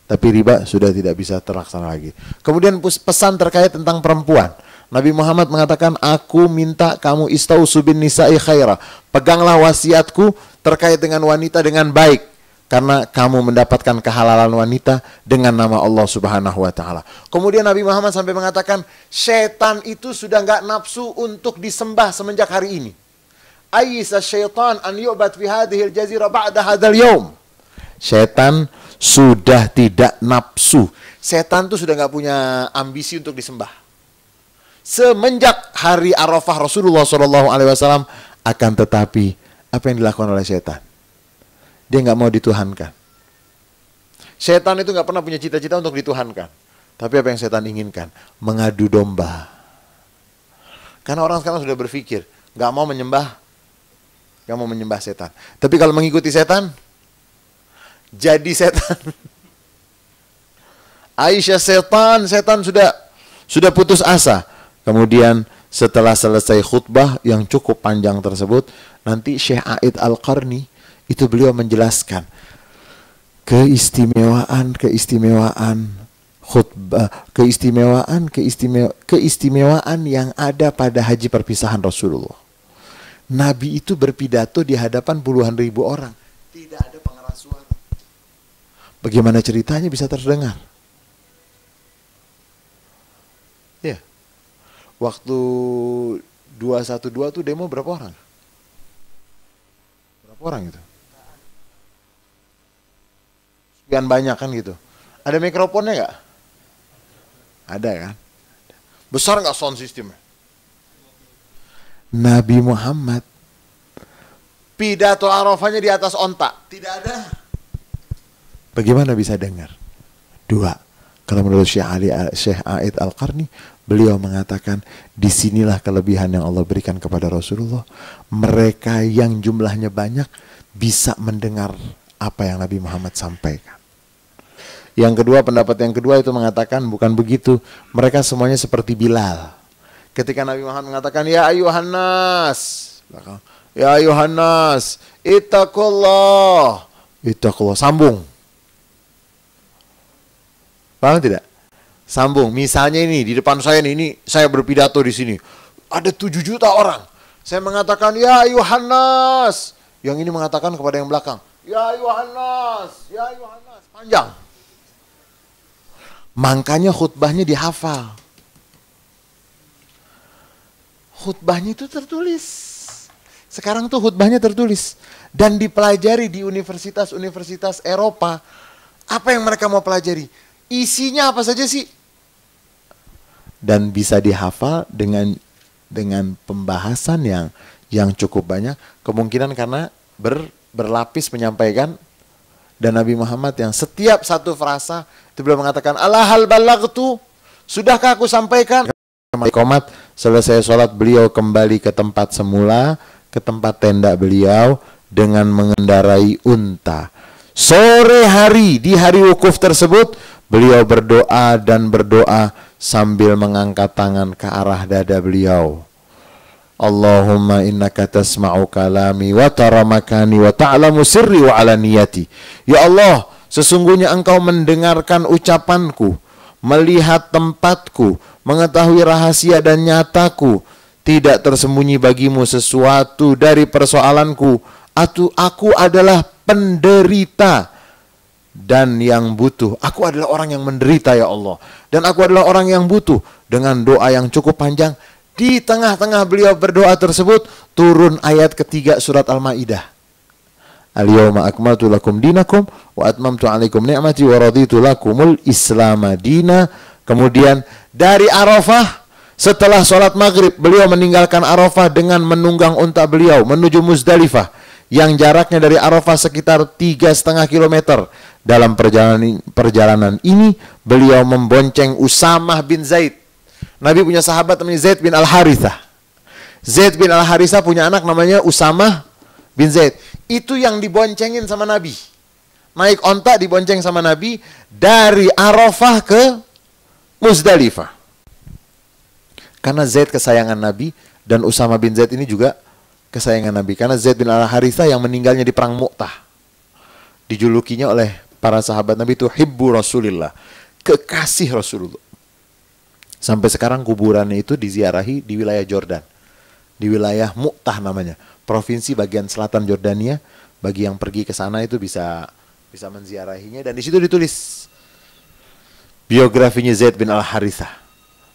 Tapi riba sudah tidak bisa terlaksana lagi. Kemudian pesan terkait tentang perempuan. Nabi Muhammad mengatakan, aku minta kamu istausu bin nisa'i khaira. Peganglah wasiatku terkait dengan wanita dengan baik. Karena kamu mendapatkan kehalalan wanita dengan nama Allah Subhanahu wa ta'ala. Kemudian Nabi Muhammad sampai mengatakan, syaitan itu sudah nggak nafsu untuk disembah semenjak hari ini. Ayyisa syaitan an yu'bad fi hadhil jazira ba'da hadzal yaum. Syaitan sudah tidak nafsu. Setan itu sudah nggak punya ambisi untuk disembah semenjak hari Arafah Rasulullah SAW. Akan tetapi apa yang dilakukan oleh setan? Dia nggak mau dituhankan. Setan itu nggak pernah punya cita-cita untuk dituhankan. Tapi apa yang setan inginkan? Mengadu domba. Karena orang sekarang sudah berpikir nggak mau menyembah setan. Tapi kalau mengikuti setan, jadi setan. Aisyah setan sudah putus asa. Kemudian setelah selesai khutbah yang cukup panjang tersebut, nanti Syekh A'id Al-Qarni itu beliau menjelaskan keistimewaan khutbah, keistimewaan yang ada pada haji perpisahan Rasulullah. Nabi itu berpidato di hadapan puluhan ribu orang, tidak ada pengeras suara. Bagaimana ceritanya bisa terdengar? Ya. Waktu 212 tuh demo berapa orang? Berapa orang itu? Sekian banyak kan gitu. Ada mikrofonnya nggak? Ada kan? Besar nggak sound systemnya? Nabi Muhammad pidato Arafahnya di atas onta, tidak ada. Bagaimana bisa dengar? Dua, kalau menurut Syekh A'id Al-Qarni, beliau mengatakan disinilah kelebihan yang Allah berikan kepada Rasulullah. Mereka yang jumlahnya banyak bisa mendengar apa yang Nabi Muhammad sampaikan. Yang kedua, pendapat yang kedua itu mengatakan bukan begitu. Mereka semuanya seperti Bilal. Ketika Nabi Muhammad mengatakan, ya ayuhan nas, ittaqullah, sambung. Paham tidak? Sambung. Misalnya ini di depan saya ini saya berpidato di sini. Ada 7 juta orang. Saya mengatakan, ya ayuhan nas. Yang ini mengatakan kepada yang belakang, ya ayuhan nas, ya ayuhan nas. Panjang. Makanya khutbahnya dihafal. Khutbahnya itu tertulis. Sekarang tuh khutbahnya tertulis. Dan dipelajari di universitas-universitas Eropa. Apa yang mereka mau pelajari? Isinya apa saja sih? Dan bisa dihafal dengan pembahasan yang cukup banyak. Kemungkinan karena berlapis menyampaikan. Dan Nabi Muhammad yang setiap satu frasa itu beliau mengatakan, Alahal balagtu, sudahkah aku sampaikan? Qomat, selesai sholat beliau kembali ke tempat semula, ke tempat tenda beliau dengan mengendarai unta. Sore hari, di hari wukuf tersebut, beliau berdoa dan berdoa sambil mengangkat tangan ke arah dada beliau. Allahumma innaka tasma'u kalami wa tara makani wa ta'lamu sirri wa alaniyati. Ya Allah, sesungguhnya engkau mendengarkan ucapanku, melihat tempatku, mengetahui rahasia dan nyataku. Tidak tersembunyi bagimu sesuatu dari persoalanku. Aku adalah penderita dan yang butuh. Aku adalah orang yang menderita ya Allah. Dan aku adalah orang yang butuh. Dengan doa yang cukup panjang, di tengah-tengah beliau berdoa tersebut, turun ayat ketiga surat Al-Maidah. Al-yawma akmaltu lakum dinakum wa atmamtu alaikum ni'mati wa raditu lakumul Islam dina. Kemudian dari Arafah, setelah sholat maghrib, beliau meninggalkan Arafah dengan menunggang unta beliau menuju Muzdalifah, yang jaraknya dari Arafah sekitar 3,5 kilometer. Dalam perjalanan ini, beliau membonceng Usamah bin Zaid. Nabi punya sahabat namanya Zaid bin Al-Harithah. Zaid bin Al-Harithah punya anak namanya Usamah bin Zaid. Itu yang diboncengin sama Nabi. Naik onta dibonceng sama Nabi dari Arafah ke Muzdalifah. Karena Zaid kesayangan Nabi dan Usamah bin Zaid ini juga kesayangan Nabi. Karena Zaid bin Al-Harithah yang meninggalnya di perang Mu'tah. Dijulukinya oleh para sahabat Nabi itu Hibbu Rasulillah, kekasih Rasulullah. Sampai sekarang kuburannya itu diziarahi di wilayah Jordan. Di wilayah Mu'tah namanya. Provinsi bagian selatan Jordania. Bagi yang pergi ke sana itu bisa menziarahinya. Dan di situ ditulis biografinya Zaid bin Al-Harithah.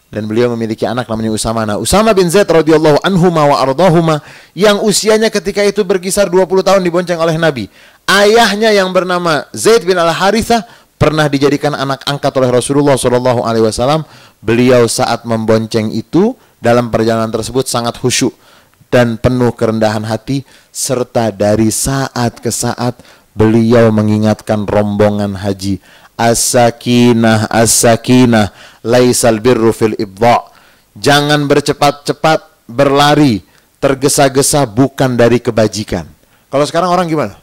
Dan beliau memiliki anak namanya Usamah. Nah, Usamah bin Zaid radhiyallahu anhuma wa ardahuma, yang usianya ketika itu berkisar 20 tahun dibonceng oleh Nabi. Ayahnya yang bernama Zaid bin Al-Harithah pernah dijadikan anak angkat oleh Rasulullah SAW. Beliau saat membonceng itu dalam perjalanan tersebut sangat khusyuk dan penuh kerendahan hati, serta dari saat ke saat beliau mengingatkan rombongan haji, as-sakinah as-sakinah laisal birru fil ibda'. Jangan bercepat-cepat berlari, tergesa-gesa bukan dari kebajikan. Kalau sekarang orang gimana?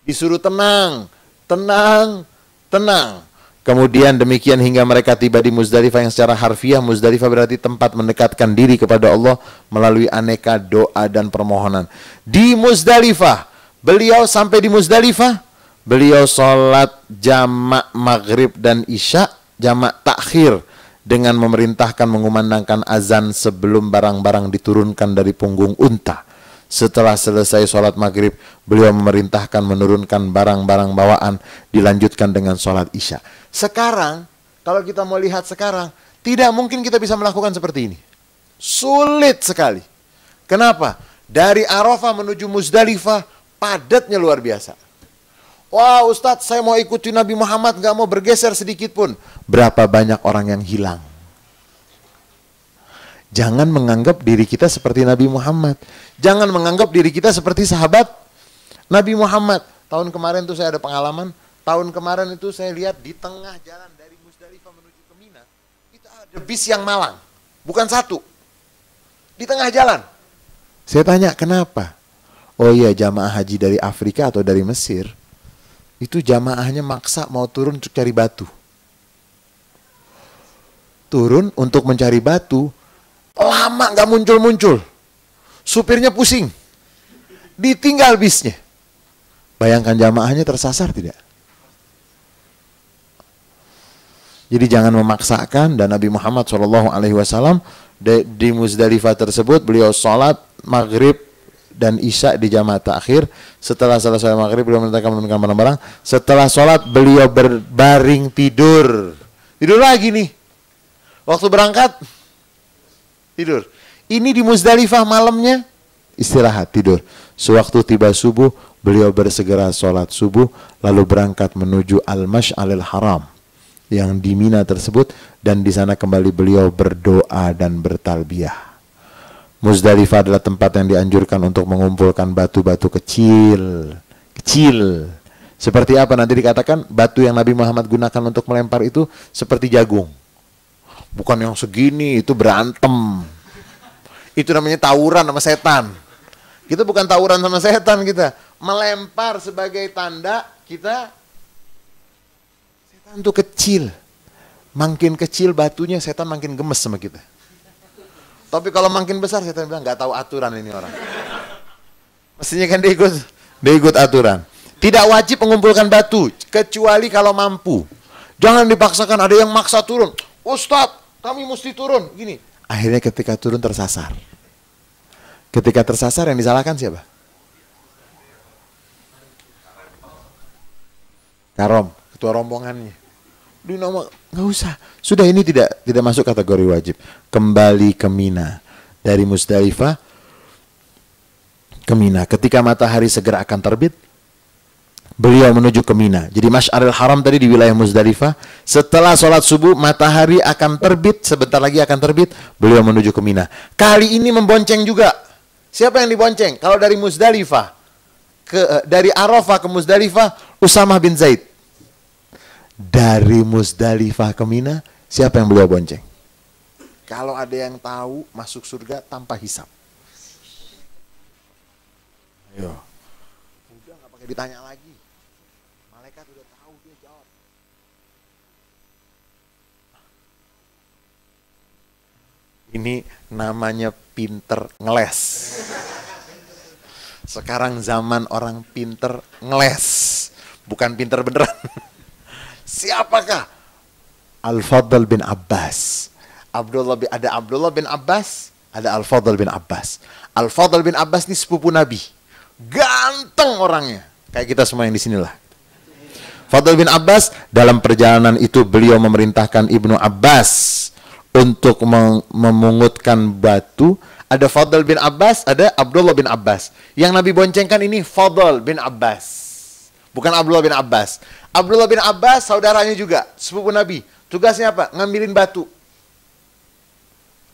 Disuruh tenang, tenang, tenang. Kemudian demikian hingga mereka tiba di Muzdalifah, yang secara harfiah Muzdalifah berarti tempat mendekatkan diri kepada Allah melalui aneka doa dan permohonan. Di Muzdalifah, beliau sampai di Muzdalifah, beliau sholat jamak maghrib dan isya, jamak takhir, dengan memerintahkan mengumandangkan azan sebelum barang-barang diturunkan dari punggung unta. Setelah selesai sholat maghrib, beliau memerintahkan menurunkan barang-barang bawaan, dilanjutkan dengan sholat isya. Sekarang, kalau kita mau lihat sekarang, tidak mungkin kita bisa melakukan seperti ini. Sulit sekali. Kenapa? Dari Arafah menuju Muzdalifah, padatnya luar biasa. Wah Ustadz, saya mau ikuti Nabi Muhammad, gak mau bergeser sedikit pun. Berapa banyak orang yang hilang. Jangan menganggap diri kita seperti Nabi Muhammad. Jangan menganggap diri kita seperti sahabat Nabi Muhammad. Tahun kemarin tuh saya ada pengalaman. Tahun kemarin itu saya lihat di tengah jalan dari Muzdalifah menuju ke Mina, itu ada bis yang malang. Bukan satu. Di tengah jalan. Saya tanya, kenapa? Oh iya, jamaah haji dari Afrika atau dari Mesir. Itu jamaahnya maksa mau turun untuk cari batu. Turun untuk mencari batu. Lama gak muncul-muncul. Supirnya pusing. Ditinggal bisnya. Bayangkan jamaahnya tersasar tidak? Jadi jangan memaksakan. Dan Nabi Muhammad SAW di Muzdalifah tersebut, beliau sholat maghrib dan isya di jamaah takhir. Setelah selesai maghrib, beliau menunaikan barang-barang. Setelah sholat, beliau berbaring tidur. Tidur lagi nih. Waktu berangkat, tidur. Ini di Muzdalifah malamnya, istirahat, tidur. Sewaktu tiba subuh, beliau bersegera sholat subuh, lalu berangkat menuju Al-Mash'alil Haram, yang di Mina tersebut, dan di sana kembali beliau berdoa dan bertalbiyah. Muzdalifah adalah tempat yang dianjurkan untuk mengumpulkan batu-batu kecil, Seperti apa? Nanti dikatakan batu yang Nabi Muhammad gunakan untuk melempar itu seperti jagung. Bukan yang segini, itu berantem. Itu namanya tawuran sama setan. Kita bukan tawuran sama setan kita. Melempar sebagai tanda kita, setan itu kecil. Makin kecil batunya, setan makin gemes sama kita. Tapi kalau makin besar, setan bilang, nggak tahu aturan ini orang. Mestinya kan dia ikut aturan. Tidak wajib mengumpulkan batu, kecuali kalau mampu. Jangan dipaksakan, ada yang maksa turun. Ustadz, kami mesti turun. Gini. Akhirnya ketika turun tersasar. Ketika tersasar yang disalahkan siapa? Karom, ketua rombongannya. Di nama, nggak usah. Sudah, ini tidak masuk kategori wajib. Kembali ke Mina. Dari Musdalifah ke Mina. Ketika matahari segera akan terbit, beliau menuju ke Mina. Jadi Masy'aril Haram tadi di wilayah Musdalifah. Setelah sholat subuh, matahari akan terbit. Sebentar lagi akan terbit. Beliau menuju ke Mina. Kali ini membonceng juga. Siapa yang dibonceng? Kalau dari Musdalifah, dari Arafah ke Musdalifah, Usamah bin Zaid. Dari Musdalifah ke Mina, siapa yang beliau bonceng? Kalau ada yang tahu, masuk surga tanpa hisab. Ayo. Udah, nggak pakai ditanya lagi. Malaikat udah tahu, dia jawab. Ini namanya pinter ngeles. Sekarang zaman orang pinter ngeles. Bukan pinter beneran. Siapakah? Al-Fadl bin Abbas. Ada Abdullah bin Abbas, ada Al-Fadl bin Abbas. Al-Fadl bin Abbas ini sepupu Nabi. Ganteng orangnya. Kayak kita semua yang di sinilah. Fadl bin Abbas, dalam perjalanan itu beliau memerintahkan Ibnu Abbas untuk memungutkan batu. Ada Fadl bin Abbas, ada Abdullah bin Abbas. Yang Nabi boncengkan ini Fadl bin Abbas. Bukan Abdullah bin Abbas. Abdullah bin Abbas saudaranya juga, sepupu Nabi. Tugasnya apa? Ngambilin batu.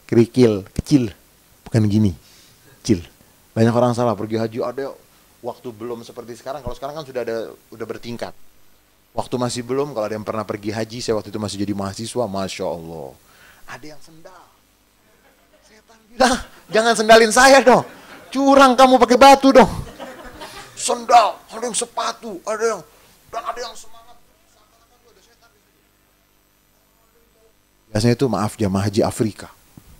Kerikil, kecil. Bukan gini, kecil. Banyak orang salah, pergi haji ada waktu belum seperti sekarang. Kalau sekarang kan udah bertingkat. Waktu masih belum, kalau ada yang pernah pergi haji, saya waktu itu masih jadi mahasiswa, Masya Allah. Ada yang sendal. Setan bilang, jangan sendalin saya dong. Curang kamu pakai batu dong. Sendal, ada yang sepatu, dan ada yang semangat. Biasanya itu maaf jamaah haji Afrika.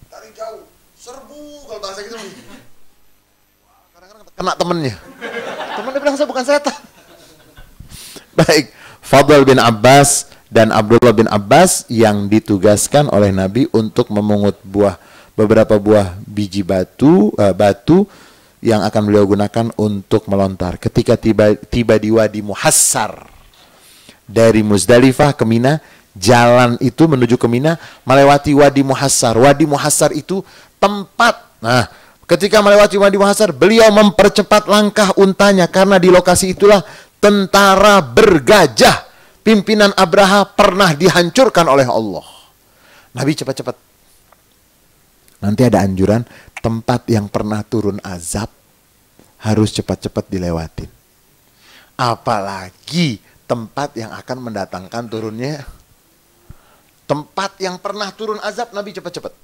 Dari jauh, serbu kalau bahasa gitu. Kadang-kadang kena temennya. Temennya bilang saya bukan setan. Baik, Fadl bin Abbas dan Abdullah bin Abbas yang ditugaskan oleh Nabi untuk memungut beberapa buah biji batu yang akan beliau gunakan untuk melontar. Ketika tiba di Wadi Muhassar dari Musdalifah ke Mina, jalan itu menuju ke Mina melewati Wadi Muhassar. Wadi Muhassar itu tempat. Nah, ketika melewati Wadi Muhassar, beliau mempercepat langkah untanya karena di lokasi itulah tentara bergajah pimpinan Abraha pernah dihancurkan oleh Allah. Nabi cepat-cepat. Nanti ada anjuran, tempat yang pernah turun azab harus cepat-cepat dilewatin. Apalagi tempat yang akan mendatangkan turunnya. Tempat yang pernah turun azab, Nabi cepat-cepat.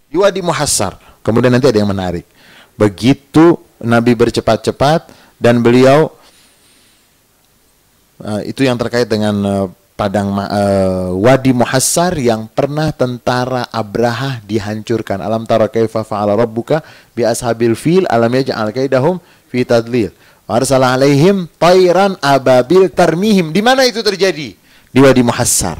Di Wadi Muhassar. Kemudian nanti ada yang menarik. Begitu Nabi bercepat-cepat dan beliau, itu yang terkait dengan padang Wadi Muhassar yang pernah tentara Abraha dihancurkan. Alam tara kaifa fa'ala rabbuka bi ashabil fil alam yaj'al kaidahum fi tadlil. Wa arsala alaihim tayran ababil tarmihim. Di mana itu terjadi? Di Wadi Muhassar.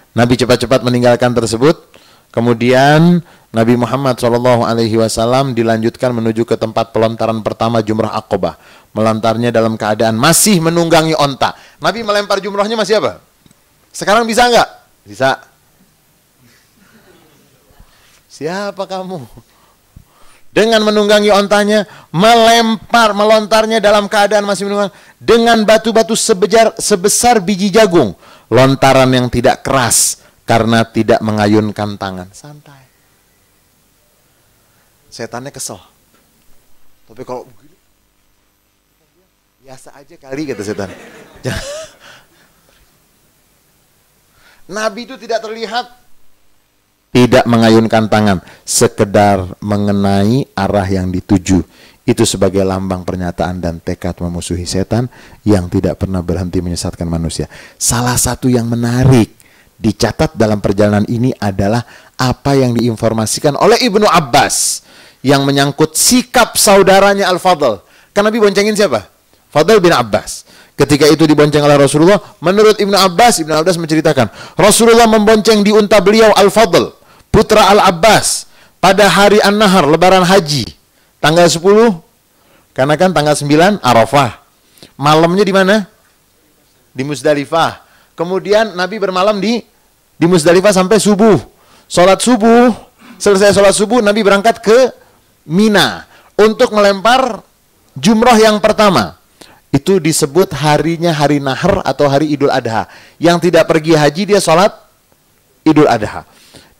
Nabi cepat-cepat meninggalkan tersebut. Kemudian Nabi Muhammad SAW dilanjutkan menuju ke tempat pelontaran pertama Jumrah Aqabah. Melontarnya dalam keadaan masih menunggangi onta. Nabi melempar jumrahnya masih apa? Sekarang bisa nggak? Bisa. Siapa kamu? Dengan menunggangi ontanya, melontarnya dalam keadaan masih menunggang dengan batu-batu sebesar biji jagung. Lontaran yang tidak keras karena tidak mengayunkan tangan. Santai. Setannya kesel. Tapi kalau begini, Biasa aja kali, kata setan. Nabi itu tidak terlihat, tidak mengayunkan tangan, sekedar mengenai arah yang dituju. Itu sebagai lambang pernyataan dan tekad memusuhi setan yang tidak pernah berhenti menyesatkan manusia. Salah satu yang menarik dicatat dalam perjalanan ini adalah apa yang diinformasikan oleh Ibnu Abbas yang menyangkut sikap saudaranya Al-Fadl. Kan Nabi boncengin siapa? Fadl bin Abbas. Ketika itu dibonceng oleh Rasulullah, menurut Ibnu Abbas menceritakan, Rasulullah membonceng di unta beliau Al-Fadl, putra Al-Abbas, pada hari An-Nahar, lebaran haji, tanggal 10, karena kan tanggal 9 Arafah. Malamnya di mana? Di Muzdalifah. Kemudian Nabi bermalam di Muzdalifah sampai subuh. Sholat subuh, selesai sholat subuh, Nabi berangkat ke Mina untuk melempar jumrah yang pertama. Itu disebut harinya hari Nahar atau hari Idul Adha. Yang tidak pergi haji, dia sholat Idul Adha.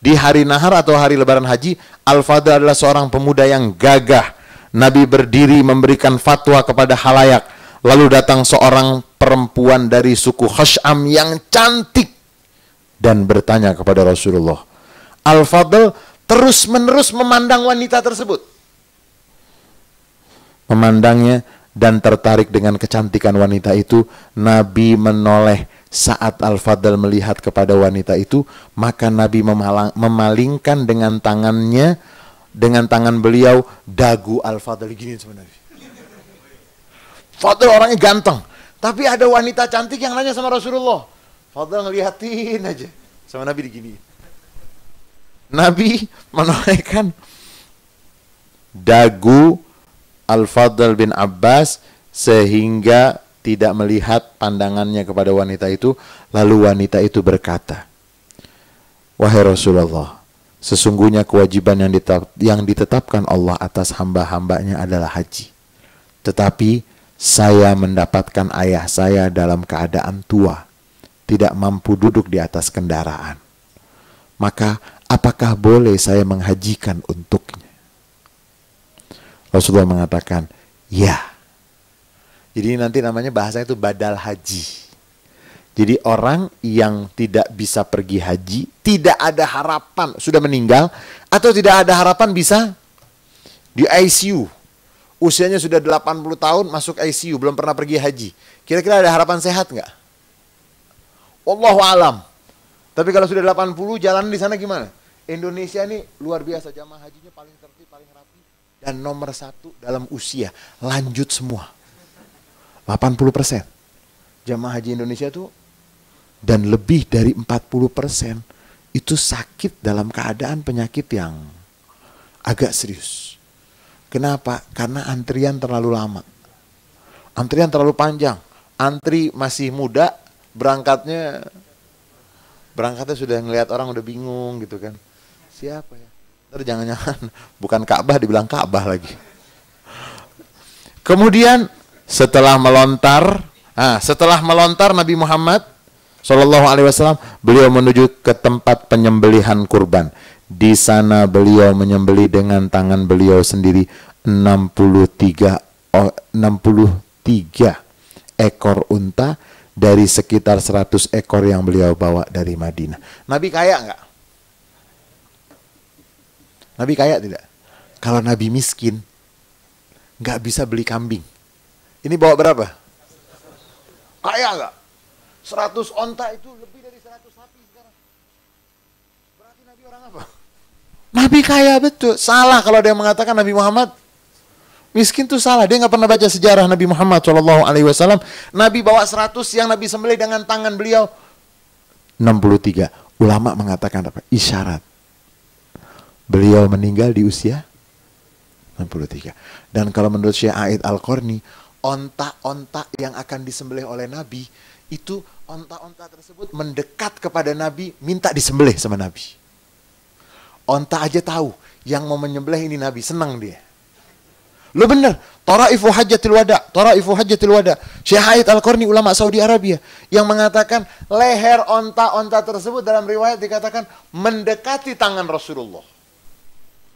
Di hari Nahar atau hari Lebaran Haji, Al-Fadl adalah seorang pemuda yang gagah. Nabi berdiri memberikan fatwa kepada halayak. Lalu datang seorang perempuan dari suku Khash'am yang cantik dan bertanya kepada Rasulullah. Al-Fadl terus-menerus memandang wanita tersebut. Memandangnya dan tertarik dengan kecantikan wanita itu. Nabi menoleh. Saat Al-Fadl melihat kepada wanita itu, maka Nabi memalingkan dengan tangannya, dengan tangan beliau, dagu Al-Fadl gini sebenarnya. Fadl orangnya ganteng, tapi ada wanita cantik yang nanya sama Rasulullah. Fadl ngeliatin aja, sama Nabi digini. Nabi menolehkan dagu Al-Fadl bin Abbas sehingga tidak melihat pandangannya kepada wanita itu. Lalu wanita itu berkata, wahai Rasulullah, sesungguhnya kewajiban yang ditetapkan Allah atas hamba-hambanya adalah haji. Tetapi saya mendapatkan ayah saya dalam keadaan tua, tidak mampu duduk di atas kendaraan. Maka apakah boleh saya menghajikan untuknya? Rasulullah mengatakan, ya. Jadi nanti namanya bahasanya itu badal haji. Jadi orang yang tidak bisa pergi haji, tidak ada harapan, sudah meninggal, atau tidak ada harapan bisa di ICU. Usianya sudah 80 tahun, masuk ICU, belum pernah pergi haji. Kira-kira ada harapan sehat nggak? Wallahu alam. Tapi kalau sudah 80, jalan di sana gimana? Indonesia ini luar biasa, jamaah hajinya paling tertib, paling rapi. Dan nomor 1 dalam usia, lanjut semua. 80% jamaah haji Indonesia itu, dan lebih dari 40% itu sakit dalam keadaan penyakit yang agak serius. Kenapa? Karena antrian terlalu lama, antrian terlalu panjang. Antri masih muda, berangkatnya sudah ngelihat orang udah bingung gitu kan. Siapa ya? Ntar jangan-jangan bukan Ka'bah dibilang Ka'bah lagi. Kemudian setelah melontar Nabi Muhammad SAW, beliau menuju ke tempat penyembelihan kurban. Di sana beliau menyembelih dengan tangan beliau sendiri 63 ekor unta dari sekitar 100 ekor yang beliau bawa dari Madinah. Nabi kaya nggak? Nabi kaya tidak? Kalau Nabi miskin, nggak bisa beli kambing. Ini bawa berapa? Kaya nggak? 100 onta itu lebih dari 100 sapi sekarang. Berarti Nabi orang apa? Nabi kaya betul. Salah kalau ada yang mengatakan Nabi Muhammad miskin tuh salah. Dia nggak pernah baca sejarah Nabi Muhammad SAW. Nabi bawa 100, yang Nabi sembelih dengan tangan beliau 63. Ulama mengatakan apa? Isyarat beliau meninggal di usia 63. Dan kalau menurut Syekh Aid Al-Qarni, onta-onta yang akan disembelih oleh Nabi itu, onta-onta tersebut mendekat kepada Nabi, minta disembelih sama Nabi. Onta aja tahu yang mau menyembelih ini Nabi, senang dia. Lo bener, Taraifu Hajjatil Wada. Syekh Aid Al-Qarni, ulama Saudi Arabia, yang mengatakan leher onta-onta tersebut dalam riwayat dikatakan mendekati tangan Rasulullah.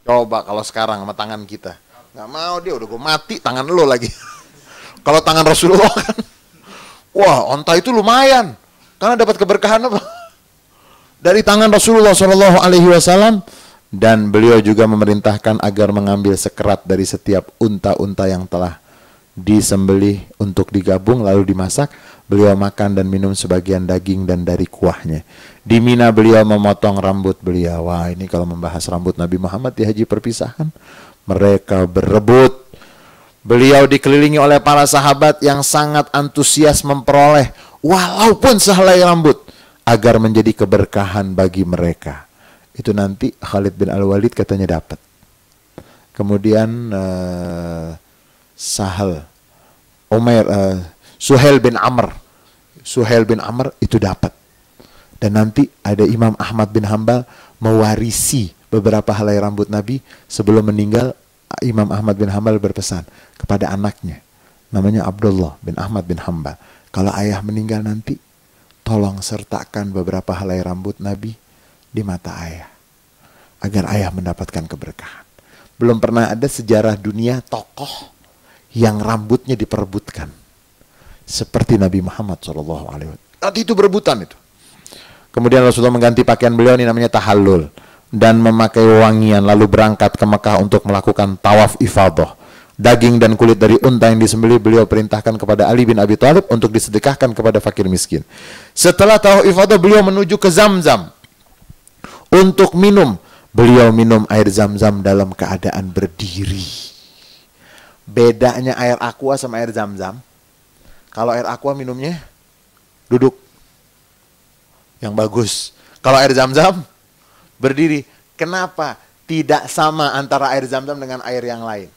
Coba kalau sekarang sama tangan kita, nggak mau dia, udah gue mati, tangan lo lagi. Kalau tangan Rasulullah kan, wah, onta itu lumayan, karena dapat keberkahan apa? Dari tangan Rasulullah Shallallahu Alaihi Wasallam. Dan beliau juga memerintahkan agar mengambil sekerat dari setiap unta-unta yang telah disembelih untuk digabung lalu dimasak. Beliau makan dan minum sebagian daging dan dari kuahnya. Di Mina beliau memotong rambut beliau. Wah, ini kalau membahas rambut Nabi Muhammad di haji perpisahan, mereka berebut. Beliau dikelilingi oleh para sahabat yang sangat antusias memperoleh walaupun sehelai rambut agar menjadi keberkahan bagi mereka. Itu nanti Khalid bin Al-Walid katanya dapat. Kemudian Suhail bin Amr itu dapat. Dan nanti ada Imam Ahmad bin Hambal mewarisi beberapa helai rambut Nabi. Sebelum meninggal, Imam Ahmad bin Hambal berpesan kepada anaknya, namanya Abdullah bin Ahmad bin Hambal, kalau ayah meninggal nanti, tolong sertakan beberapa helai rambut Nabi di mata ayah, agar ayah mendapatkan keberkahan. Belum pernah ada sejarah dunia tokoh yang rambutnya diperebutkan seperti Nabi Muhammad SAW. Nanti itu berebutan itu. Kemudian Rasulullah mengganti pakaian beliau, ini namanya tahallul, dan memakai wangian, lalu berangkat ke Mekah untuk melakukan tawaf ifadah. Daging dan kulit dari unta yang disembelih beliau perintahkan kepada Ali bin Abi Thalib untuk disedekahkan kepada fakir miskin. Setelah tawaf ifadah beliau menuju ke Zamzam untuk minum. Beliau minum air Zam-Zam dalam keadaan berdiri. Bedanya air aqua sama air Zam-Zam, kalau air aqua minumnya duduk, yang bagus. Kalau air Zam-Zam berdiri. Kenapa? Tidak sama antara air Zam-Zam dengan air yang lain.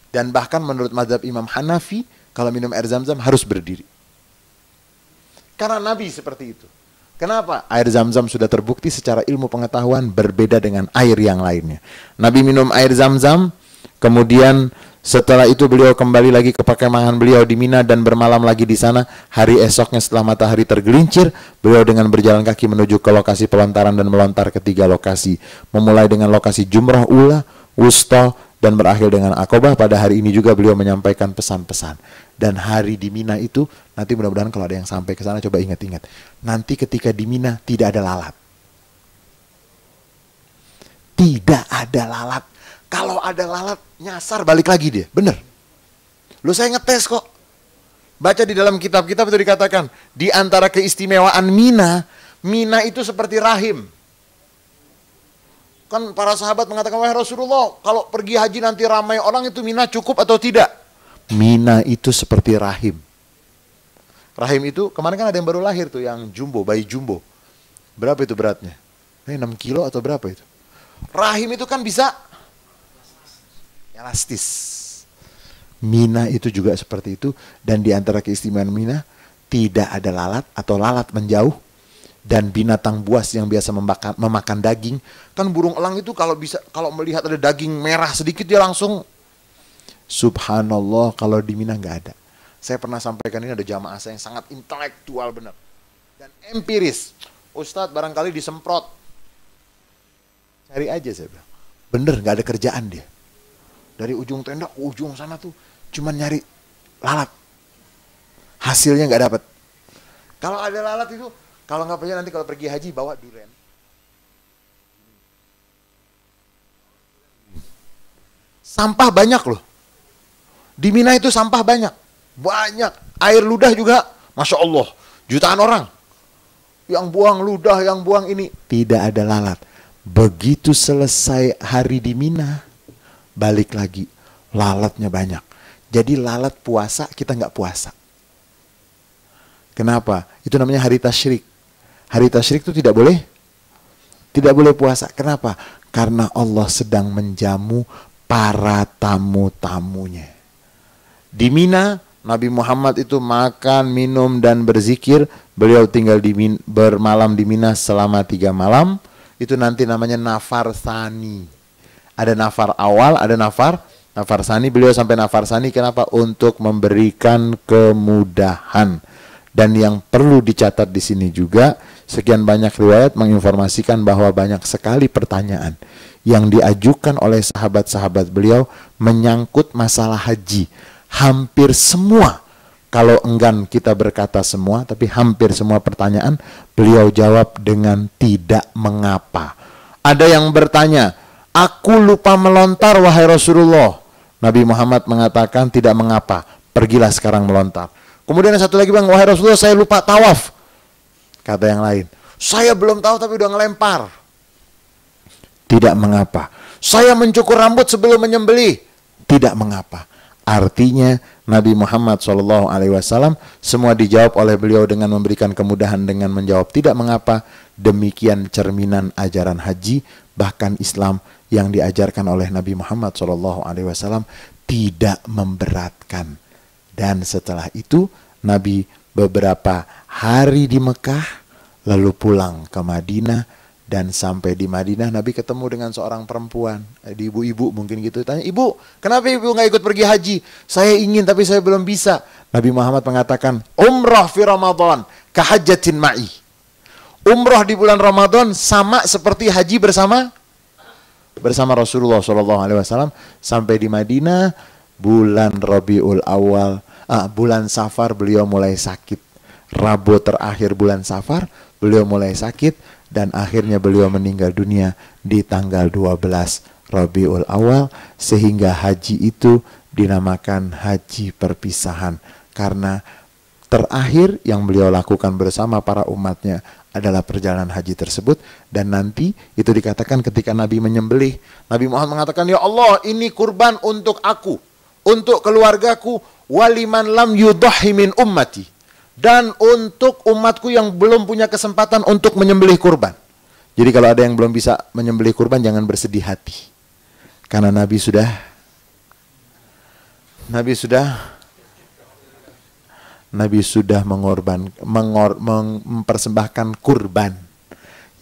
Dan bahkan menurut mazhab Imam Hanafi, kalau minum air Zam-Zam harus berdiri. Karena Nabi seperti itu. Kenapa? Air Zam-Zam sudah terbukti secara ilmu pengetahuan berbeda dengan air yang lainnya. Nabi minum air Zam-Zam, kemudian setelah itu beliau kembali lagi ke perkemahan beliau di Mina dan bermalam lagi di sana. Hari esoknya setelah matahari tergelincir, beliau dengan berjalan kaki menuju ke lokasi pelontaran dan melontar ke 3 lokasi. Memulai dengan lokasi Jumrah Ula, Wusta, dan berakhir dengan Aqabah. Pada hari ini juga beliau menyampaikan pesan-pesan. Dan hari di Mina itu, nanti mudah-mudahan kalau ada yang sampai ke sana coba ingat-ingat. Nanti ketika di Mina tidak ada lalat. Tidak ada lalat. Kalau ada lalat, nyasar balik lagi dia. Bener. Lu saya ngetes kok. Baca di dalam kitab-kitab itu dikatakan, di antara keistimewaan Mina, Mina itu seperti rahim. Kan para sahabat mengatakan, wahai Rasulullah, kalau pergi haji nanti ramai orang, itu Mina cukup atau tidak? Mina itu seperti rahim. Rahim itu, kemarin kan ada yang baru lahir tuh, yang jumbo, bayi jumbo. Berapa itu beratnya? 6 kilo atau berapa itu? Rahim itu kan bisa elastis. Mina itu juga seperti itu. Dan di antara keistimewaan Mina, tidak ada lalat atau lalat menjauh. Dan binatang buas yang biasa memakan daging. Kan burung elang itu kalau melihat ada daging merah sedikit dia langsung. Subhanallah, kalau di Mina nggak ada. Saya pernah sampaikan ini, ada jamaah saya yang sangat intelektual benar. Dan empiris. Ustadz barangkali disemprot. Cari aja saya bilang. Bener, nggak ada kerjaan dia. Dari ujung tenda ke ujung sana tuh cuman nyari lalat. Hasilnya nggak dapat. Kalau ada lalat itu, kalau nggak percaya nanti kalau pergi haji bawa durian. Sampah banyak loh. Di Mina itu sampah banyak. Banyak. Air ludah juga, Masya Allah. Jutaan orang. Yang buang ludah, yang buang ini. Tidak ada lalat. Begitu selesai hari di Mina, balik lagi. Lalatnya banyak. Jadi lalat puasa, kita nggak puasa. Kenapa? Itu namanya hari tasyrik. Hari tasyrik itu tidak boleh puasa. Kenapa? Karena Allah sedang menjamu para tamu-tamunya. Di Mina, Nabi Muhammad itu makan, minum, dan berzikir. Beliau tinggal bermalam di Mina selama 3 malam. Itu nanti namanya nafar tsani. Ada nafar awal, ada nafar tsani. Beliau sampai nafar tsani, kenapa? Untuk memberikan kemudahan. Dan yang perlu dicatat di sini juga, sekian banyak riwayat menginformasikan bahwa banyak sekali pertanyaan yang diajukan oleh sahabat-sahabat beliau menyangkut masalah haji. hampir semua, kalau enggan kita berkata semua, tapi hampir semua pertanyaan beliau jawab dengan tidak mengapa. Ada yang bertanya, aku lupa melontar wahai Rasulullah. Nabi Muhammad mengatakan tidak mengapa, pergilah sekarang melontar. Kemudian yang satu lagi bilang, wahai Rasulullah saya lupa tawaf. Kata yang lain, saya belum tahu tapi udah ngelempar. Tidak mengapa. Saya mencukur rambut sebelum menyembelih. Tidak mengapa. Artinya Nabi Muhammad SAW semua dijawab oleh beliau dengan memberikan kemudahan dengan menjawab tidak mengapa. Demikian cerminan ajaran haji, bahkan Islam yang diajarkan oleh Nabi Muhammad SAW tidak memberatkan. Dan setelah itu Nabi beberapa hari di Mekah, lalu pulang ke Madinah. Dan sampai di Madinah Nabi ketemu dengan seorang perempuan, di ibu-ibu mungkin gitu. Tanya, ibu, kenapa ibu nggak ikut pergi haji? Saya ingin tapi saya belum bisa. Nabi Muhammad mengatakan, umrah fi Ramadan kahajjatin ma'i. Umrah di bulan Ramadan sama seperti haji bersama Rasulullah SAW. Sampai di Madinah bulan Rabiul Awal, bulan Safar beliau mulai sakit. Rabu terakhir bulan Safar beliau mulai sakit. Dan akhirnya beliau meninggal dunia di tanggal 12 Rabiul Awal. Sehingga haji itu dinamakan haji perpisahan. Karena terakhir yang beliau lakukan bersama para umatnya adalah perjalanan haji tersebut. Dan nanti itu dikatakan ketika Nabi menyembelih, Nabi Muhammad mengatakan, ya Allah ini kurban untuk aku, untuk keluargaku, waliman lam yudhahi min ummati. Dan untuk umatku yang belum punya kesempatan untuk menyembelih kurban. Jadi kalau ada yang belum bisa menyembelih kurban, jangan bersedih hati. Karena Nabi sudah mempersembahkan kurban.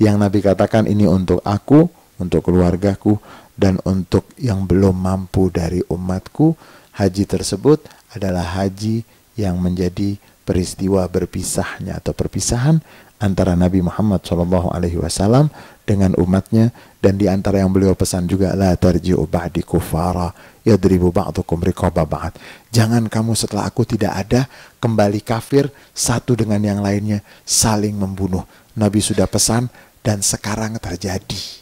Yang Nabi katakan ini untuk aku, untuk keluargaku, dan untuk yang belum mampu dari umatku. Haji tersebut adalah haji yang menjadi peristiwa berpisahnya atau perpisahan antara Nabi Muhammad SAW dengan umatnya. Dan di antara yang beliau pesan juga, la tarji'u ba'di kufara yadribu ba'dukum riqaba ba'd. Jangan kamu setelah aku tidak ada kembali kafir, satu dengan yang lainnya saling membunuh. Nabi sudah pesan dan sekarang terjadi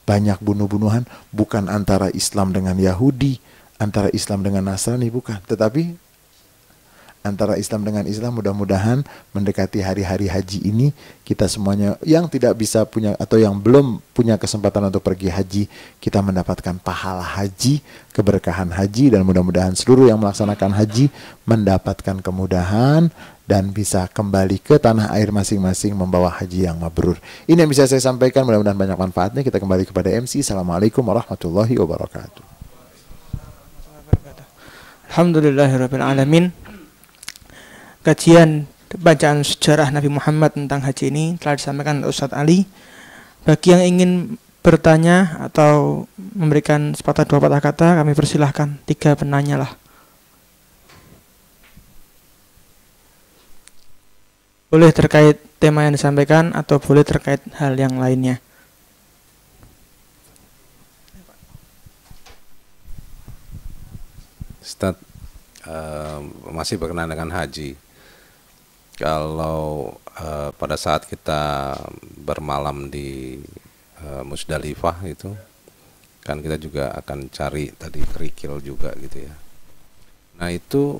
banyak bunuh-bunuhan, bukan antara Islam dengan Yahudi, antara Islam dengan Nasrani, bukan, tetapi antara Islam dengan Islam. Mudah-mudahan mendekati hari-hari haji ini, kita semuanya yang tidak bisa punya atau yang belum punya kesempatan untuk pergi haji, kita mendapatkan pahala haji, keberkahan haji, dan mudah-mudahan seluruh yang melaksanakan haji mendapatkan kemudahan dan bisa kembali ke tanah air masing-masing membawa haji yang mabrur. Ini yang bisa saya sampaikan, mudah-mudahan banyak manfaatnya. Kita kembali kepada MC. Assalamualaikum warahmatullahi wabarakatuh. Alhamdulillahirabbil alamin. Kajian bacaan sejarah Nabi Muhammad tentang haji ini telah disampaikan oleh Ustadz Ali. Bagi yang ingin bertanya atau memberikan sepatah dua patah kata, kami persilahkan. 3 penanya lah. Boleh terkait tema yang disampaikan atau boleh terkait hal yang lainnya. Ustadz, masih berkenaan dengan haji. Kalau pada saat kita bermalam di Musdalifah itu, kan kita juga akan cari tadi kerikil juga gitu ya. Nah itu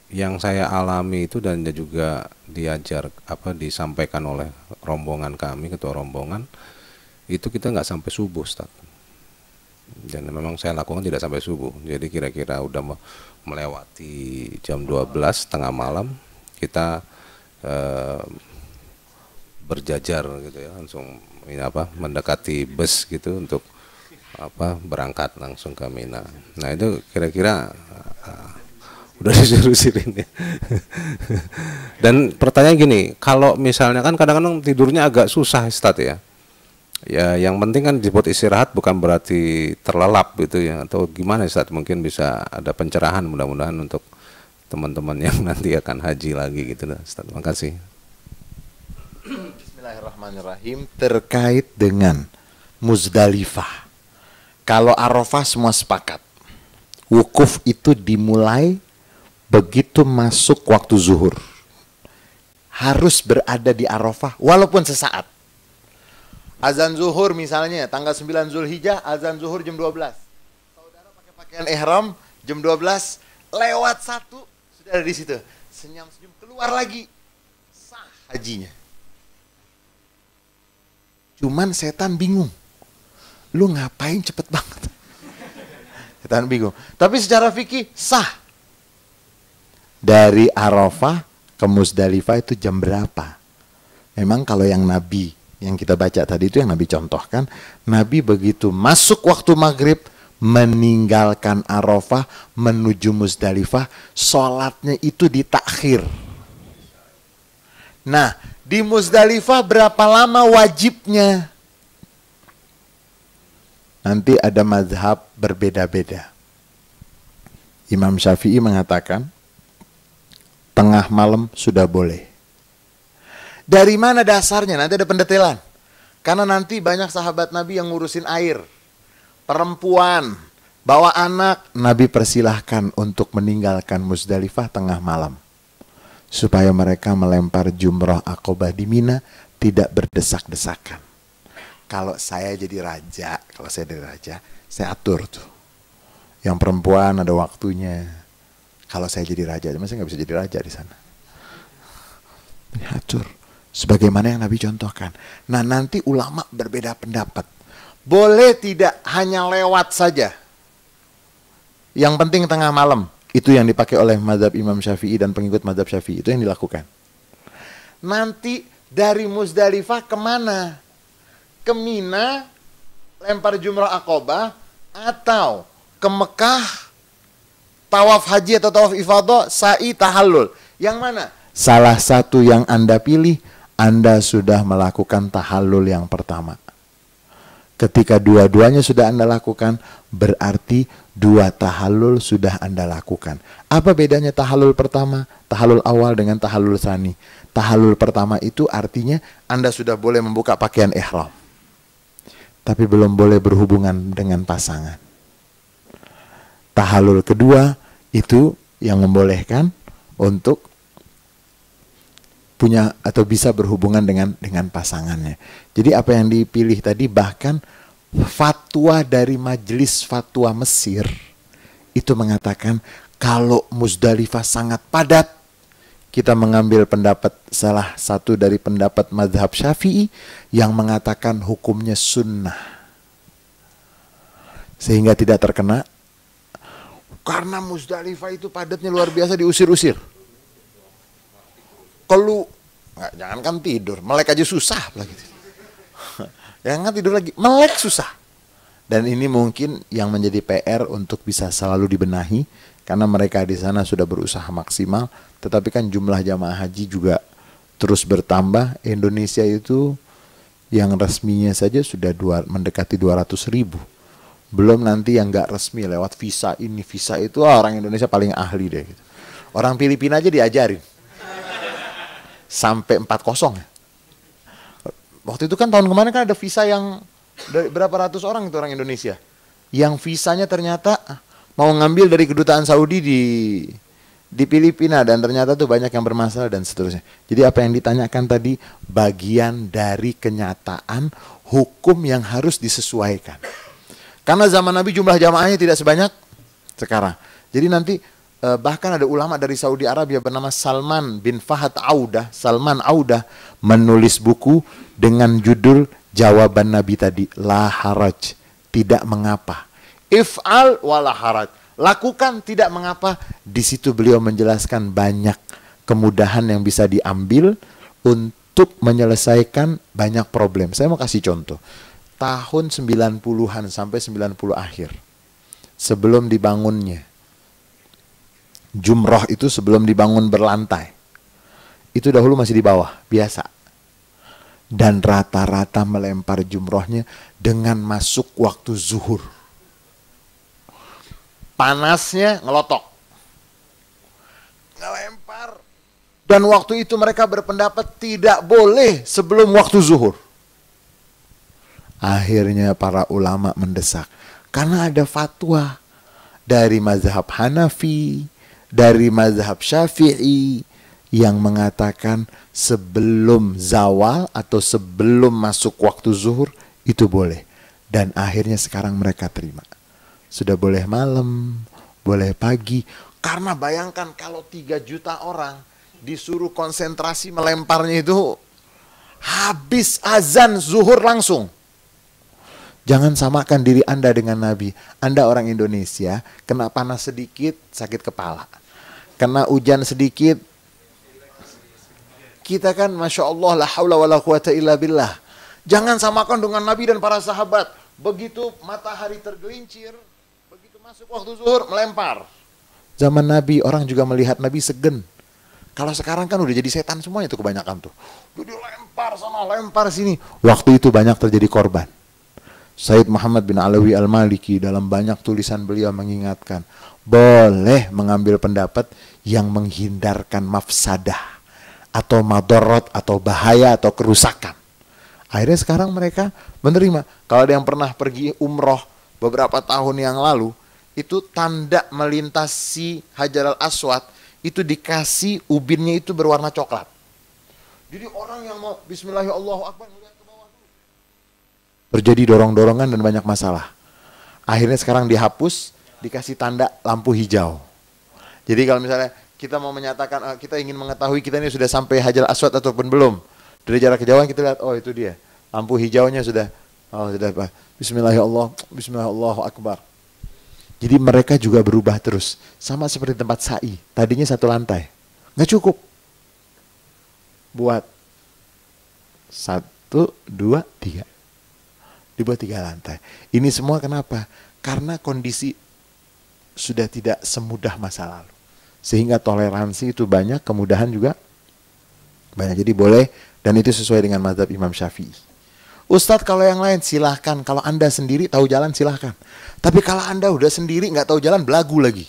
yang saya alami itu dan juga disampaikan oleh rombongan kami, ketua rombongan, itu kita nggak sampai subuh, Ustaz. Dan memang saya lakukan tidak sampai subuh. Jadi kira-kira udah melewati jam 12 tengah malam kita berjajar gitu ya, langsung mendekati bus gitu untuk berangkat langsung ke Mina. Nah itu kira-kira udah disuruh-suruhin ya. Dan pertanyaan gini, kalau misalnya kan kadang-kadang tidurnya agak susah, Ustaz ya. Ya yang penting kan disebut istirahat bukan berarti terlelap gitu ya, atau gimana Ustaz? Mungkin bisa ada pencerahan mudah-mudahan untuk teman-teman yang nanti akan haji lagi gitu Ustaz. Terima kasih. Bismillahirrahmanirrahim. Terkait dengan Muzdalifah, kalau Arafah semua sepakat Wukuf itu dimulai begitu masuk waktu zuhur. Harus berada di Arafah walaupun sesaat. Azan zuhur misalnya tanggal 9 Zulhijjah, azan zuhur jam 12. Saudara pakai pakaian ihram jam 12, lewat 1 sudah ada di situ. Senyum-senyum keluar lagi. Sah hajinya. Cuman setan bingung. Lu ngapain cepet banget? Setan bingung. Tapi secara fikih sah. Dari Arafah ke Muzdalifah itu jam berapa? Memang kalau yang Nabi yang kita baca tadi itu yang Nabi contohkan, Nabi begitu masuk waktu maghrib meninggalkan Arafah menuju Muzdalifah, sholatnya itu ditakhir. Nah, di Muzdalifah berapa lama wajibnya? Nanti ada mazhab berbeda-beda. Imam Syafi'i mengatakan tengah malam sudah boleh. Dari mana dasarnya? Nanti ada pendetailan. Karena nanti banyak sahabat Nabi yang ngurusin air. Perempuan, bawa anak. Nabi persilahkan untuk meninggalkan Muzdalifah tengah malam. Supaya mereka melempar jumrah Aqobah di Mina tidak berdesak-desakan. Kalau saya jadi raja, saya atur tuh. Yang perempuan ada waktunya. Kalau saya jadi raja, masa nggak bisa jadi raja di sana? Diatur. Sebagaimana yang Nabi contohkan. Nah, nanti ulama berbeda pendapat. Boleh tidak hanya lewat saja. Yang penting tengah malam. Itu yang dipakai oleh mazhab Imam Syafi'i dan pengikut mazhab Syafi'i. Itu yang dilakukan. Nanti dari Muzdalifah kemana? Ke Mina, lempar jumrah Aqobah, atau ke Mekah, tawaf haji atau tawaf ifadah, sa'i, tahallul. Yang mana? Salah satu yang Anda pilih, Anda sudah melakukan tahallul yang pertama. Ketika dua-duanya sudah Anda lakukan, berarti 2 tahallul sudah Anda lakukan. Apa bedanya tahallul pertama, tahallul awal dengan tahallul tsani? Tahallul pertama itu artinya Anda sudah boleh membuka pakaian ihram. Tapi belum boleh berhubungan dengan pasangan. Tahallul kedua itu yang membolehkan untuk punya atau bisa berhubungan dengan pasangannya. Jadi apa yang dipilih tadi, bahkan fatwa dari Majelis Fatwa Mesir itu mengatakan kalau Muzdalifah sangat padat, kita mengambil pendapat salah satu dari pendapat mazhab Syafi'i yang mengatakan hukumnya sunnah. Sehingga tidak terkena. Karena Muzdalifah itu padatnya luar biasa, diusir-usir. Kalau jangankan tidur, melek aja susah lagi. Jangan tidur lagi, melek susah. Dan ini mungkin yang menjadi PR untuk bisa selalu dibenahi, karena mereka di sana sudah berusaha maksimal, tetapi kan jumlah jamaah haji juga terus bertambah. Indonesia itu yang resminya saja sudah mendekati 200.000. Belum nanti yang nggak resmi lewat visa ini, visa itu, orang Indonesia paling ahli deh. Gitu. Orang Filipina aja diajarin. Sampai 40 ya. Waktu itu kan tahun kemarin kan ada visa yang berapa ratus orang itu orang Indonesia. Yang visanya ternyata mau ngambil dari kedutaan Saudi di Filipina, dan ternyata tuh banyak yang bermasalah dan seterusnya. Jadi apa yang ditanyakan tadi bagian dari kenyataan hukum yang harus disesuaikan. Karena zaman Nabi jumlah jamaahnya tidak sebanyak sekarang. Jadi nanti bahkan ada ulama dari Saudi Arabia bernama Salman bin Fahad Audah, Salman Audah, menulis buku dengan judul jawaban Nabi tadi, la haraj, tidak mengapa. If'al wala haraj, lakukan tidak mengapa. Di situ beliau menjelaskan banyak kemudahan yang bisa diambil untuk menyelesaikan banyak problem. Saya mau kasih contoh. Tahun 90-an sampai 90 akhir, sebelum dibangunnya jumroh itu, sebelum dibangun berlantai, itu dahulu masih di bawah, biasa. Dan rata-rata melempar jumrohnya dengan masuk waktu zuhur. Panasnya ngelotok, ngelempar. Dan waktu itu mereka berpendapat tidak boleh sebelum waktu zuhur. Akhirnya para ulama mendesak, karena ada fatwa dari mazhab Hanafi, dari mazhab Syafi'i yang mengatakan sebelum zawal atau sebelum masuk waktu zuhur itu boleh. Dan akhirnya sekarang mereka terima. Sudah boleh malam, boleh pagi. Karena bayangkan kalau 3 juta orang disuruh konsentrasi melemparnya itu habis azan zuhur langsung. Jangan samakan diri Anda dengan Nabi. Anda orang Indonesia, kena panas sedikit, sakit kepala. Kena hujan sedikit, kita kan Masya Allah, la hawla wa la quwata illa billah. Jangan samakan dengan Nabi dan para sahabat. Begitu matahari tergelincir, begitu masuk waktu zuhur, melempar. Zaman Nabi, orang juga melihat Nabi segen. Kalau sekarang kan udah jadi setan semuanya tuh kebanyakan tuh. Jadi lempar sana, lempar sini. Waktu itu banyak terjadi korban. Sayyid Muhammad bin Alawi Al-Maliki dalam banyak tulisan beliau mengingatkan, boleh mengambil pendapat yang menghindarkan mafsadah atau madorot atau bahaya atau kerusakan. Akhirnya sekarang mereka menerima. Kalau ada yang pernah pergi umroh beberapa tahun yang lalu, itu tanda melintasi Hajar al-Aswad itu dikasih ubinnya itu berwarna coklat. Jadi orang yang mau Bismillahirrahmanirrahim melihat ke bawah dulu. Terjadi dorong-dorongan dan banyak masalah. Akhirnya sekarang dihapus, dikasih tanda lampu hijau. Jadi kalau misalnya kita mau menyatakan, kita ingin mengetahui kita ini sudah sampai Hajar al-Aswad ataupun belum, dari jarak kejauhan kita lihat, oh itu dia, lampu hijaunya sudah, oh sudah, Bismillahirrahmanirrahim, Bismillahirrahmanirrahim. Jadi mereka juga berubah terus. Sama seperti tempat sa'i. Tadinya 1 lantai. Nggak cukup. Buat 1, 2, 3. Dibuat 3 lantai. Ini semua kenapa? Karena kondisi sudah tidak semudah masa lalu. Sehingga toleransi itu banyak, kemudahan juga banyak. Jadi boleh, dan itu sesuai dengan mazhab Imam Syafi'i. Ustadz kalau yang lain silahkan, kalau Anda sendiri tahu jalan silahkan. Tapi kalau Anda udah sendiri nggak tahu jalan, belagu lagi.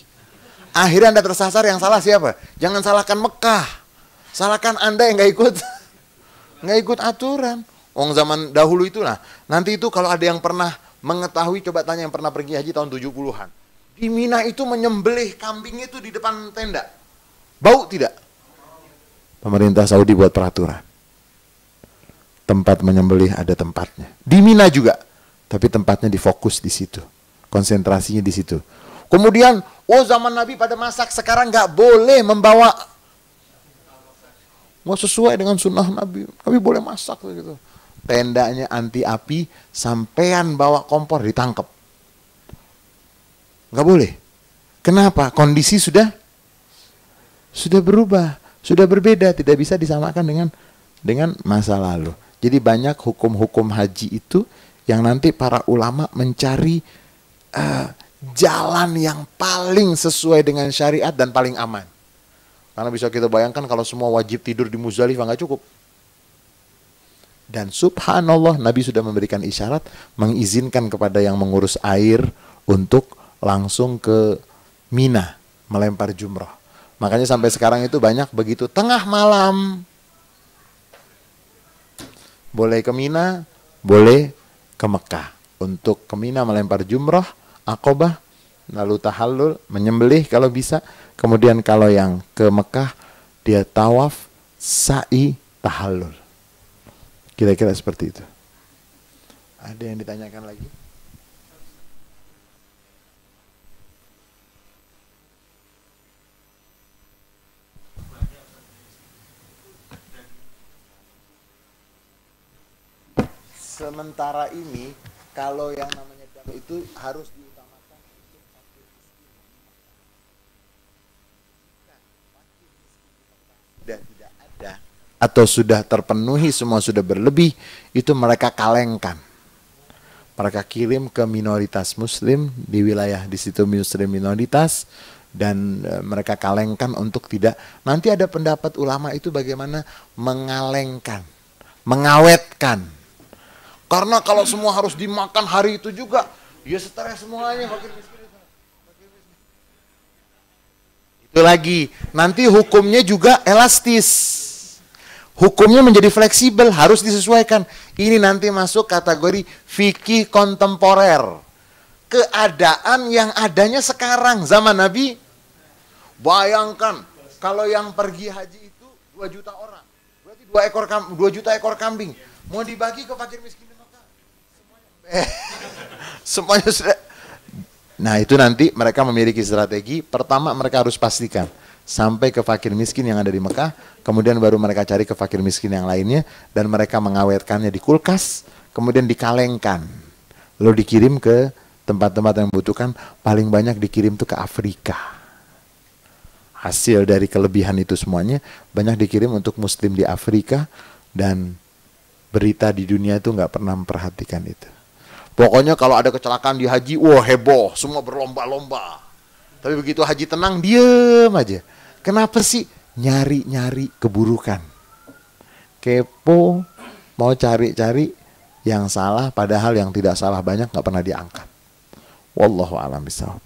Akhirnya Anda tersasar, yang salah siapa? Jangan salahkan Mekah, salahkan Anda yang nggak ikut aturan. Wong zaman dahulu itu lah. Nanti itu kalau ada yang pernah mengetahui, coba tanya yang pernah pergi haji tahun 70-an. Di Mina itu menyembelih kambing itu di depan tenda. Bau tidak? Pemerintah Saudi buat peraturan. Tempat menyembelih ada tempatnya. Di Mina juga. Tapi tempatnya difokus di situ. Konsentrasinya di situ. Kemudian, oh zaman Nabi pada masak, sekarang nggak boleh membawa. Nggak sesuai dengan sunnah Nabi. Nabi boleh masak gitu. Tendanya anti api, sampean bawa kompor ditangkap. Nggak boleh. Kenapa? Kondisi sudah berubah. Sudah berbeda. Tidak bisa disamakan dengan masa lalu. Jadi banyak hukum-hukum haji itu yang nanti para ulama mencari jalan yang paling sesuai dengan syariat dan paling aman. Karena bisa kita bayangkan kalau semua wajib tidur di Muzdalifah nggak cukup. Dan subhanallah Nabi sudah memberikan isyarat mengizinkan kepada yang mengurus air untuk langsung ke Mina melempar jumrah. Makanya sampai sekarang itu banyak begitu tengah malam. Boleh ke Mina, boleh ke Mekah. Untuk ke Mina melempar jumrah, Aqobah, lalu tahallul, menyembelih kalau bisa. Kemudian kalau yang ke Mekah, dia tawaf, sa'i, tahallul. Kira-kira seperti itu. Ada yang ditanyakan lagi? Sementara ini, kalau yang namanya jamu itu harus diutamakan untuk fakir miskin. Sudah tidak ada atau sudah terpenuhi, semua sudah berlebih, itu mereka kalengkan. Mereka kirim ke minoritas muslim di wilayah di situ muslim minoritas, dan mereka kalengkan untuk tidak. Nanti ada pendapat ulama itu bagaimana mengalengkan, mengawetkan. Karena kalau semua harus dimakan hari itu juga, ya stres semuanya. Itu lagi, nanti hukumnya juga elastis. Hukumnya menjadi fleksibel, harus disesuaikan. Ini nanti masuk kategori fikih kontemporer. keadaan yang adanya sekarang zaman Nabi. Bayangkan kalau yang pergi haji itu 2 juta orang, berarti 2 juta ekor kambing mau dibagi ke fakir miskin di Mekah. Semuanya sudah. Nah, itu nanti mereka memiliki strategi. Pertama mereka harus pastikan sampai ke fakir miskin yang ada di Mekah, kemudian baru mereka cari ke fakir miskin yang lainnya, dan mereka mengawetkannya di kulkas, kemudian dikalengkan, lalu dikirim ke tempat-tempat yang membutuhkan. Paling banyak dikirim tuh ke Afrika. Hasil dari kelebihan itu semuanya banyak dikirim untuk muslim di Afrika, dan berita di dunia itu nggak pernah memperhatikan itu. Pokoknya kalau ada kecelakaan di haji, wah heboh, semua berlomba-lomba. Tapi begitu haji tenang, diem aja. Kenapa sih? Nyari-nyari keburukan. Kepo, mau cari-cari yang salah, padahal yang tidak salah banyak nggak pernah diangkat. Wallahu a'lam bishawab.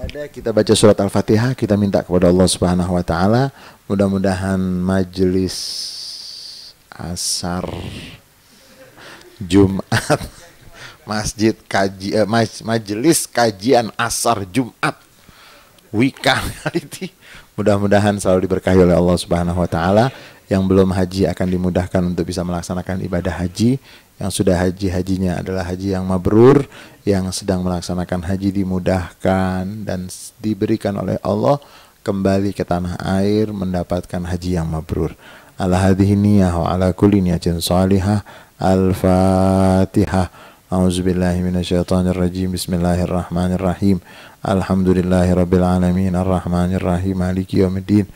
Ada, kita baca surat Al-Fatihah, kita minta kepada Allah Subhanahu wa taala, mudah-mudahan majelis asar Jumat majelis kajian asar Jumat Wika ini mudah-mudahan selalu diberkahi oleh Allah Subhanahu wa taala. Yang belum haji akan dimudahkan untuk bisa melaksanakan ibadah haji. Yang sudah haji, hajinya adalah haji yang mabrur. Yang sedang melaksanakan haji dimudahkan dan diberikan oleh Allah kembali ke tanah air mendapatkan haji yang mabrur. Ala hadhihi niyyah wa ala kulli niyatin salihah. Al-Fatihah. A'udzubillahi minasyaitonir rajim. Bismillahirrahmanirrahim. Alhamdulillahirabbil alamin arrahmanir rahim maliki yaumiddin.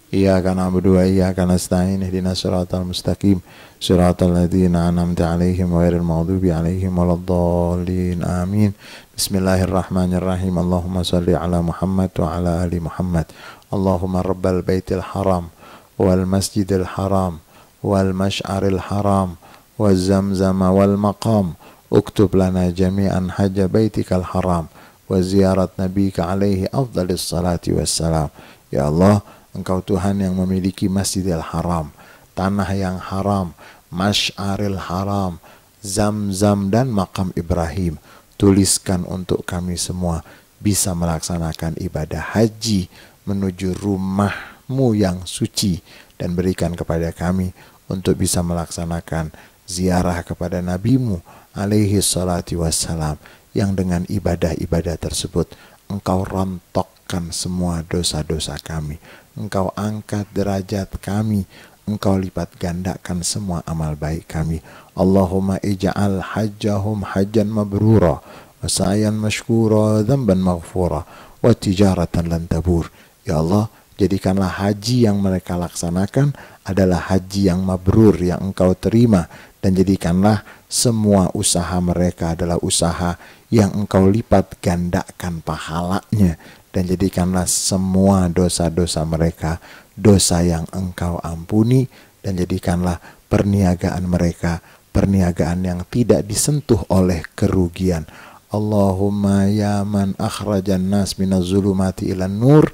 Iyyaka na'budu wa iyyaka nasta'in ihdinas siratal mustaqim siratal ladzina an'amta 'alaihim ghairil maghdubi 'alaihim waladdallin amin. Bismillahirrahmanirrahim. Allahumma shalli 'ala Muhammad wa 'ala ali Muhammad. Allahumma rabbal baitil haram wal masjidil haram wal mash'aril haram waz zamzama wal maqam uktub lana jami'an hajja baitikal haram wa ziyarat nabika 'alaihi afdalis salati wassalam. Ya Allah, Engkau Tuhan yang memiliki Masjidil Haram, tanah yang haram, Masy'aril Haram, Zam-Zam dan Makam Ibrahim. Tuliskan untuk kami semua bisa melaksanakan ibadah haji menuju rumah-Mu yang suci, dan berikan kepada kami untuk bisa melaksanakan ziarah kepada Nabi-Mu alaihi salatu wassalam, yang dengan ibadah-ibadah tersebut Engkau rontokkan semua dosa-dosa kami, Engkau angkat derajat kami, Engkau lipat gandakan semua amal baik kami. Allahumma ij'al hajjahum hajjan mabrura wa sa'yan mashkura dhanban maghfura wa tijaratan lan tabur. Ya Allah, jadikanlah haji yang mereka laksanakan adalah haji yang mabrur, yang Engkau terima, dan jadikanlah semua usaha mereka adalah usaha yang Engkau lipat gandakan pahalanya, dan jadikanlah semua dosa-dosa mereka dosa yang Engkau ampuni, dan jadikanlah perniagaan mereka perniagaan yang tidak disentuh oleh kerugian. Allahumma ya man akhrajan nas minaz zulumati ilan nur,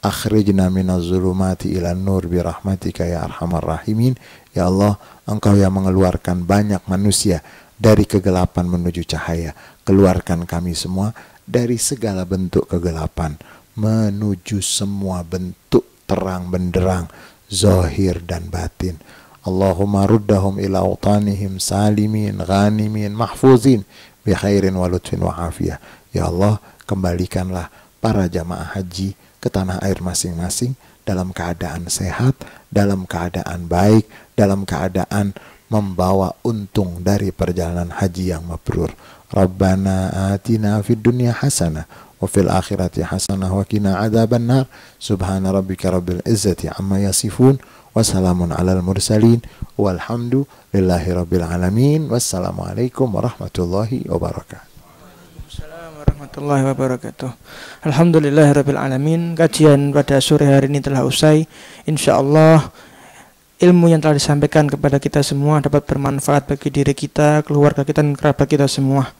akhrijna minaz zulumati ilan nur birahmatika ya arhamar rahimin. Ya Allah, Engkau yang mengeluarkan banyak manusia dari kegelapan menuju cahaya, keluarkan kami semua dari segala bentuk kegelapan menuju semua bentuk terang benderang, zahir dan batin. Allahumma ruddahum ila awtanihim salimin, ghanimin, mahfuzin bi khairin wa lutfin wa afiyah. Ya Allah, kembalikanlah para jamaah haji ke tanah air masing-masing dalam keadaan sehat, dalam keadaan baik, dalam keadaan membawa untung dari perjalanan haji yang mabrur. Rabbana atina fid dunya hasanah wa fil akhirati hasanah wa qina adzabannar. Subhana rabbika rabbil izzati amma yasifun wa salamun alal mursalin walhamdulillahi rabbil alamin. Wassalamualaikum warahmatullahi wabarakatuh. Warahmatullahi wabarakatuh. Alhamdulillahirabbil alamin. Kajian pada sore hari ini telah usai. Insyaallah ilmu yang telah disampaikan kepada kita semua dapat bermanfaat bagi diri kita, keluarga kita, dan kerabat kita semua.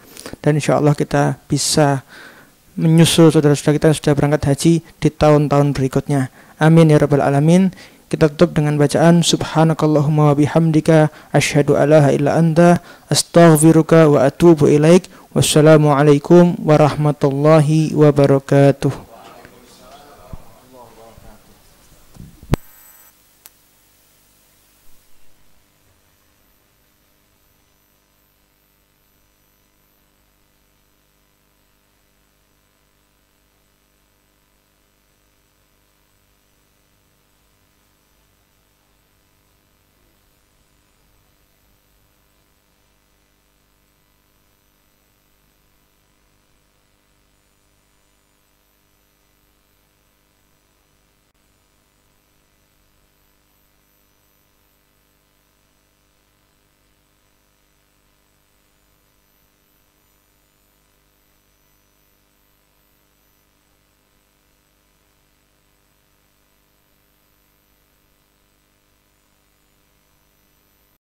Dan insya Allah kita bisa menyusul saudara-saudara kita yang sudah berangkat haji di tahun-tahun berikutnya. Amin ya rabbal alamin. Kita tutup dengan bacaan subhanakallahumma wa bihamdika asyhadu alla ilaha illa anta astaghfiruka wa atubu ilaik. Wassalamualaikum warahmatullahi wabarakatuh.